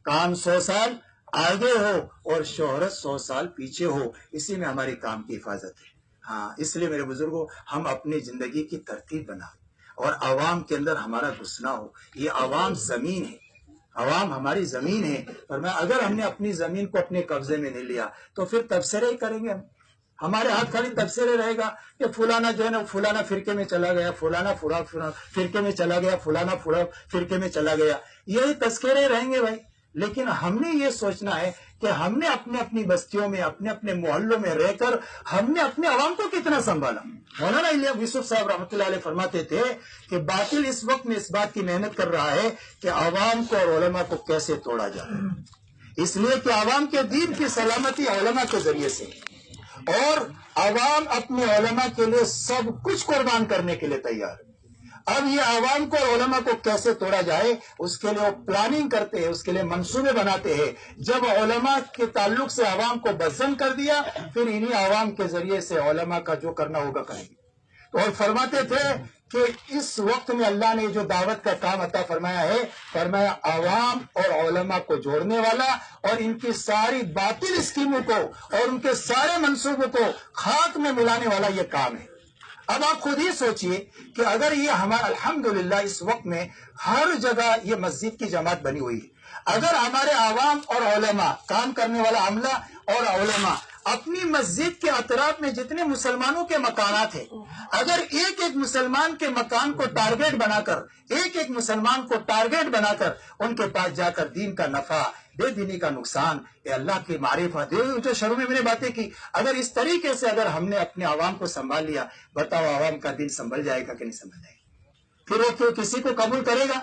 کام 100 سال آگے ہو اور شہرت 100 سال پیچھے ہو, اسی میں ہمارے کام کی حفاظت ہے. ہاں اس لیے میرے بزرگوں ہم اپنی زندگی کی ترتیب بنائیں اور عوام کے اندر ہمارا گھسنا ہو. یہ عوام زمین ہے, عوام ہماری زمین ہے, اور اگر ہم نے اپنی زمین کو اپنے قبضے میں نہیں لیا تو پھر تبصرے ہی کریں گے ہم. ہمارے ہاتھ خالی تبصرے رہے گا کہ فلانا جو ہے نا فلانا فرقے میں چلا گیا, فلانا فرقے میں چلا گیا, فلانا فرقے میں چلا گیا, یہی تذکرے رہیں گے بھائی. لیکن ہم نے یہ سوچنا ہے کہ ہم نے اپنی بستیوں میں اپنے محلوں میں رہ کر ہم نے اپنے عوام کو کتنا سنبھالا. مولانا یوسف صاحب رحمۃ اللہ علیہ فرماتے تھے کہ باطل اس وقت میں اس بات کی محنت کر رہا ہے کہ عوام کو اور علماء کو کیسے توڑا جائے, اس لیے کہ عوام کے دین کی سلامتی علماء کے ذریعے سے, اور عوام اپنے علماء کے لیے سب کچھ قربان کرنے کے لیے تیار ہے. اب یہ عوام کو اور علماء کو کیسے توڑا جائے اس کے لیے وہ پلاننگ کرتے ہیں, اس کے لیے منصوبے بناتے ہیں. جب علماء کے تعلق سے عوام کو بدظن کر دیا پھر انہی عوام کے ذریعے سے علماء کا جو کرنا ہوگا کریں گے. اور فرماتے تھے کہ اس وقت میں اللہ نے جو دعوت کا کام عطا فرمایا ہے, فرمایا عوام اور علماء کو جوڑنے والا اور ان کی ساری باطل اسکیموں کو اور ان کے سارے منصوبوں کو خاک میں ملانے والا یہ کام ہے. اب آپ خود ہی سوچئے کہ اگر یہ ہمارا الحمدللہ اس وقت میں ہر جگہ یہ مسجد کی جماعت بنی ہوئی ہے, اگر ہمارے عوام اور علماء کام کرنے والا عملہ اور علماء اپنی مسجد کے اطراف میں جتنے مسلمانوں کے مکانات ہیں, اگر ایک ایک مسلمان کے مکان کو ٹارگیٹ بنا کر, ایک ایک مسلمان کو ٹارگیٹ بنا کر ان کے پاس جا کر دین کا نفع, بے دینی کا نقصان, اے اللہ کی معرفت, جو شروع میں نے باتیں کی, اگر اس طریقے سے اگر ہم نے اپنے عوام کو سنبھال لیا, بتاؤ عوام کا دین سنبھل جائے گا کہ نہیں سنبھل جائے گا؟ پھر وہ کسی کو قبول کرے گا,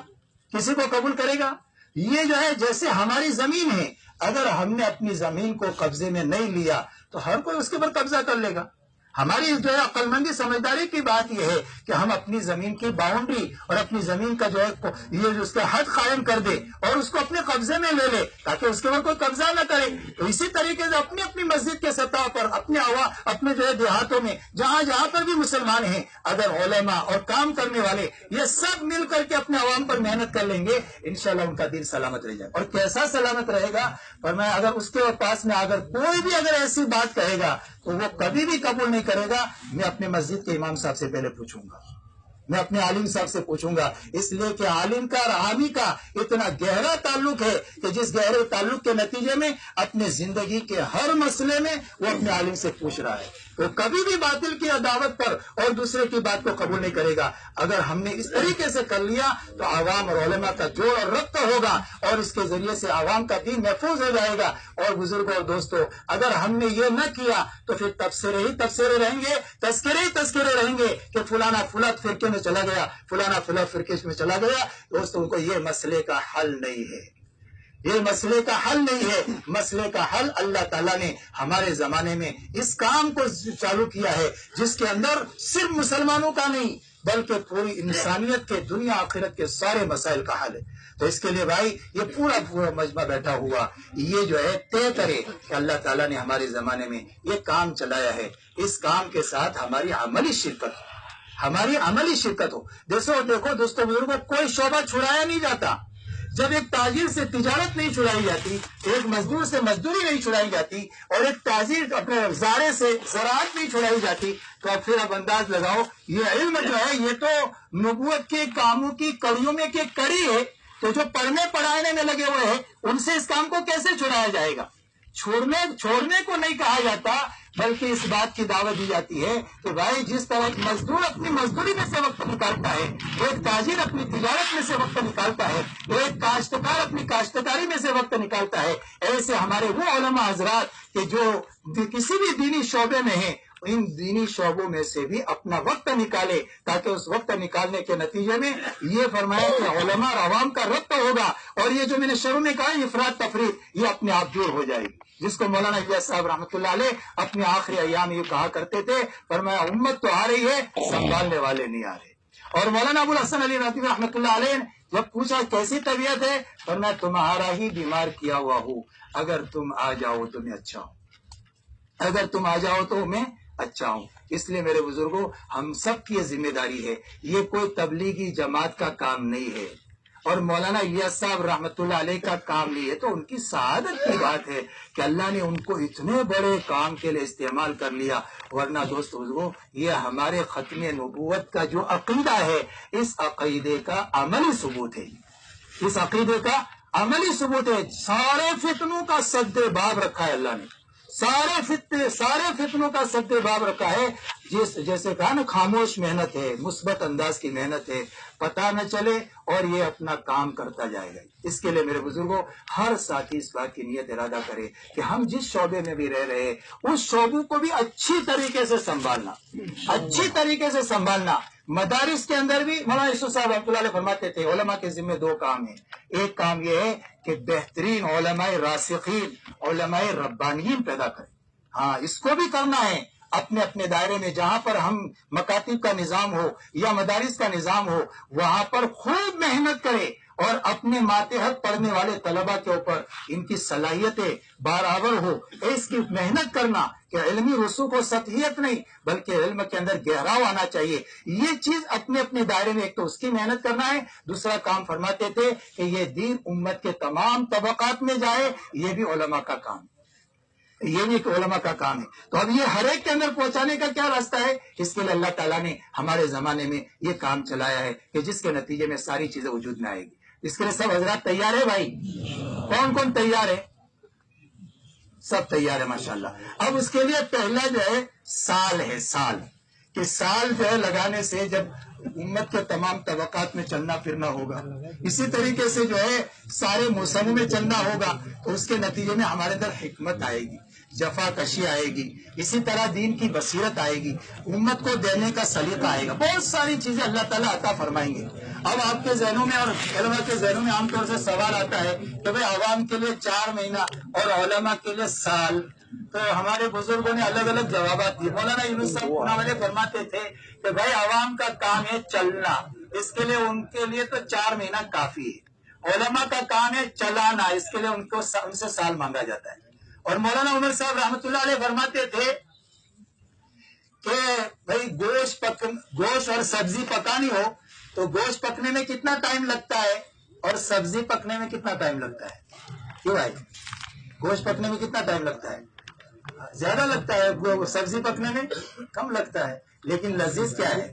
کسی کو قبول کرے گا؟ یہ جو ہے جیسے ہماری زمین ہے, اگر ہم نے اپنی زمین کو قبضے میں نہیں لیا تو ہر کوئی اس کے اوپر قبضہ کر لے گا. ہماری جو ہے عقل مندی سمجھداری کی بات یہ ہے کہ ہم اپنی زمین کی باؤنڈری اور اپنی زمین کا جو ہے یہ اس کا حد قائم کر دے اور اس کو اپنے قبضے میں لے لے تاکہ اس کے اوپر کوئی قبضہ نہ کرے. تو اسی طریقے سے اپنی اپنی مسجد کے سطح پر اپنے جو ہے دیہاتوں میں جہاں جہاں پر بھی مسلمان ہیں, اگر علماء اور کام کرنے والے یہ سب مل کر کے اپنے عوام پر محنت کر لیں گے, انشاءاللہ ان کا دین سلامت رہ جائے. اور کیسا سلامت رہے گا؟ فرمایا اگر اس کے پاس میں اگر کوئی بھی اگر ایسی بات کہے گا تو وہ کبھی بھی قبول نہیں کرے گا. میں اپنے مسجد کے امام صاحب سے پہلے پوچھوں گا, میں اپنے عالم صاحب سے پوچھوں گا، اس لیے کہ عالم کا اور عامی کا اتنا گہرا تعلق ہے کہ جس گہرے تعلق کے نتیجے میں اپنے زندگی کے ہر مسئلے میں وہ اپنے عالم سے پوچھ رہا ہے، وہ کبھی بھی باطل کی دعوت پر اور دوسرے کی بات کو قبول نہیں کرے گا۔ اگر ہم نے اس طریقے سے کر لیا تو عوام اور علماء کا جوڑ اور ربط ہوگا اور اس کے ذریعے سے عوام کا دین محفوظ ہو جائے گا۔ اور بزرگوں اور دوستوں، اگر ہم نے یہ نہ کیا تو پھر تبصرے ہی تبصرے رہیں گے، تذکرے ہی تذکرے رہیں گے کہ فلانا فلاں فرقے میں چلا گیا، فلانا فلاں فرقے میں چلا گیا۔ دوستوں کو یہ مسئلے کا حل نہیں ہے، یہ مسئلے کا حل نہیں ہے۔ مسئلے کا حل اللہ تعالیٰ نے ہمارے زمانے میں اس کام کو چالو کیا ہے جس کے اندر صرف مسلمانوں کا نہیں بلکہ پوری انسانیت کے دنیا آخرت کے سارے مسائل کا حل ہے۔ تو اس کے لیے بھائی یہ پورا مجمع بیٹھا ہوا یہ جو ہے طے کرے کہ اللہ تعالیٰ نے ہمارے زمانے میں یہ کام چلایا ہے، اس کام کے ساتھ ہماری عملی شرکت ہو۔ دیکھو دوستوں بزرگوں، کوئی شعبہ چھڑایا نہیں جاتا۔ جب ایک تاجر سے تجارت نہیں چھڑائی جاتی، ایک مزدور سے مزدوری نہیں چھڑائی جاتی، اور ایک تاجر اپنے زارے سے زراعت نہیں چھڑائی جاتی، تو اب پھر اب انداز لگاؤ یہ علم جو ہے یہ تو نبوت کے کاموں کی کڑیوں میں ایک کڑی ہے، تو جو پڑھنے پڑھانے میں لگے ہوئے ہیں ان سے اس کام کو کیسے چھڑایا جائے گا؟ چھوڑنے کو نہیں کہا جاتا بلکہ اس بات کی دعوت دی جاتی ہے کہ بھائی جس طرح مزدور اپنی مزدوری میں سے وقت نکالتا ہے، ایک تاجر اپنی تجارت میں سے وقت نکالتا ہے، ایک کاشتکار اپنی کاشتکاری میں سے وقت نکالتا ہے، ایسے ہمارے وہ علماء حضرات کہ جو کسی بھی دینی شعبے میں ہیں ان دینی شعبوں میں سے بھی اپنا وقت نکالے تاکہ اس وقت نکالنے کے نتیجے میں یہ فرمایا کہ علماء اور عوام کا ربط ہوگا، اور یہ جو میں نے شروع میں کہا افراد تفریق یہ اپنے آپ دور ہو جائے گی، جس کو مولانا الیاس صاحب رحمۃ اللہ علیہ اپنے آخری ایام یہ کہا کرتے تھے، فرمایا امت تو آ رہی ہے سنبھالنے والے نہیں آ رہے۔ اور مولانا ابو الحسن علی راتبی رحمۃ اللہ علیہ جب پوچھا کیسی طبیعت ہے، فرمایا تمہارا ہی بیمار کیا ہوا ہوں، اگر تم آ جاؤ تو میں اچھا ہوں، اگر تم آ جاؤ تو میں اچھا ہوں۔ اس لیے میرے بزرگوں ہم سب کی یہ ذمہ داری ہے، یہ کوئی تبلیغی جماعت کا کام نہیں ہے اور مولانا الیاس صاحب رحمۃ اللہ علیہ کا کام نہیں ہے، تو ان کی سعادت کی بات ہے کہ اللہ نے ان کو اتنے بڑے کام کے لیے استعمال کر لیا، ورنہ دوست بزرگوں یہ ہمارے ختم نبوت کا جو عقیدہ ہے اس عقیدے کا عملی ثبوت ہے، اس عقیدے کا عملی ثبوت ہے۔ سارے فتنوں کا سد باب رکھا ہے اللہ نے، سارے فتنوں کا سد باب رکھا ہے، جیسے کہا نا خاموش محنت ہے، مثبت انداز کی محنت ہے، پتہ نہ چلے اور یہ اپنا کام کرتا جائے گا۔ اس کے لیے میرے بزرگوں ہر ساتھی اس بات کی نیت ارادہ کرے کہ ہم جس شعبے میں بھی رہ رہے ہیں اس شعبوں کو بھی اچھی طریقے سے سنبھالنا، مدارس کے اندر بھی مولانا یوسف صاحب رحمۃ اللہ علیہ فرماتے تھے علماء کے ذمہ دو کام ہیں، ایک کام یہ ہے کہ بہترین علماء راسخین، علماء ربانیین پیدا کریں، ہاں اس کو بھی کرنا ہے اپنے اپنے دائرے میں، جہاں پر ہم مکاتب کا نظام ہو یا مدارس کا نظام ہو وہاں پر خوب محنت کرے اور اپنے ماتحت پڑھنے والے طلبہ کے اوپر ان کی صلاحیتیں برابر ہو، اس کی محنت کرنا کہ علمی رسوخ و سطحیت نہیں بلکہ علم کے اندر گہراؤ آنا چاہیے، یہ چیز اپنے اپنے دائرے میں ایک تو اس کی محنت کرنا ہے، دوسرا کام فرماتے تھے کہ یہ دین امت کے تمام طبقات میں جائے، یہ بھی علماء کا کام ہے، یہ بھی علماء کا کام ہے۔ تو اب یہ ہر ایک کے اندر پہنچانے کا کیا راستہ ہے؟ اس کے لیے اللہ تعالیٰ نے ہمارے زمانے میں یہ کام چلایا ہے کہ جس کے نتیجے میں ساری چیزیں وجود میں آئے گی۔ اس کے لیے سب حضرات تیار ہے بھائی؟ کون کون تیار ہے؟ سب تیار ہے ماشاءاللہ۔ اب اس کے لیے پہلا جو ہے سال ہے، کہ سال جو ہے لگانے سے جب امت کے تمام طبقات میں چلنا پھرنا ہوگا، اسی طریقے سے جو ہے سارے موسموں میں چلنا ہوگا، تو اس کے نتیجے میں ہمارے اندر حکمت آئے گی، جفا کشی آئے گی، اسی طرح دین کی بصیرت آئے گی، امت کو دینے کا سلیقہ آئے گا، بہت ساری چیزیں اللہ تعالیٰ عطا فرمائیں گے۔ اب آپ کے ذہنوں میں اور علماء کے ذہنوں میں عام طور سے سوال آتا ہے کہ بھئی عوام کے لیے 4 مہینہ اور علماء کے لیے سال، تو ہمارے بزرگوں نے الگ الگ جوابات دیے۔ مولانا یونس صاحب پونا والے فرماتے تھے کہ بھائی عوام کا کام ہے چلنا، اس کے لیے ان کے لیے تو 4 مہینہ کافی ہے، علماء کا کام ہے چلانا، اس کے لیے ان سے سال مانگا جاتا ہے۔ اور مولانا عمر صاحب رحمۃ اللہ علیہ فرماتے تھے کہ بھائی گوشت اور سبزی پکانی ہو تو گوشت پکنے میں کتنا ٹائم لگتا ہے اور سبزی پکنے میں کتنا ٹائم لگتا ہے؟ کیوں بھائی گوشت پکنے میں کتنا ٹائم لگتا ہے؟ زیادہ لگتا ہے، سبزی پکنے میں کم لگتا ہے، لیکن لذیذ کیا ہے؟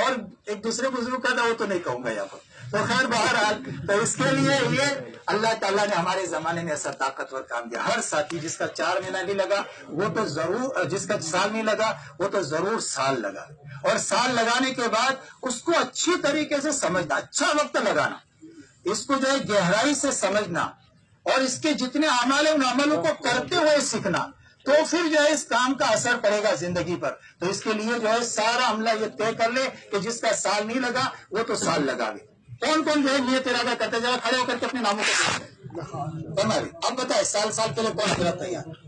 اور ایک دوسرے بزرگ کا تھا وہ تو نہیں کہوں گا یہاں پر. تو خیر بہرحال تو اس کے لیے یہ اللہ تعالیٰ نے ہمارے زمانے میں ایسا طاقتور کام دیا. ہر ساتھی جس کا 4 مہینہ نہیں لگا وہ تو ضرور, جس کا سال نہیں لگا وہ تو ضرور سال لگا, اور سال لگانے کے بعد اس کو اچھی طریقے سے سمجھنا, اچھا وقت لگانا, اس کو جو ہے گہرائی سے سمجھنا, اور اس کے جتنے اعمال ہیں ان عملوں کو کرتے ہوئے سیکھنا, تو پھر جو ہے اس کام کا اثر پڑے گا زندگی پر. تو اس کے لیے جو ہے سارا عملہ یہ طے کر لے کہ جس کا سال نہیں لگا وہ تو سال لگاوے. کون کون جو ہے نیت ارادہ کرتے, ذرا کھڑے ہو کر کے اپنے ناموں کو فرمائیے. اب بتائیں سال کے لیے کون حضرت تیار؟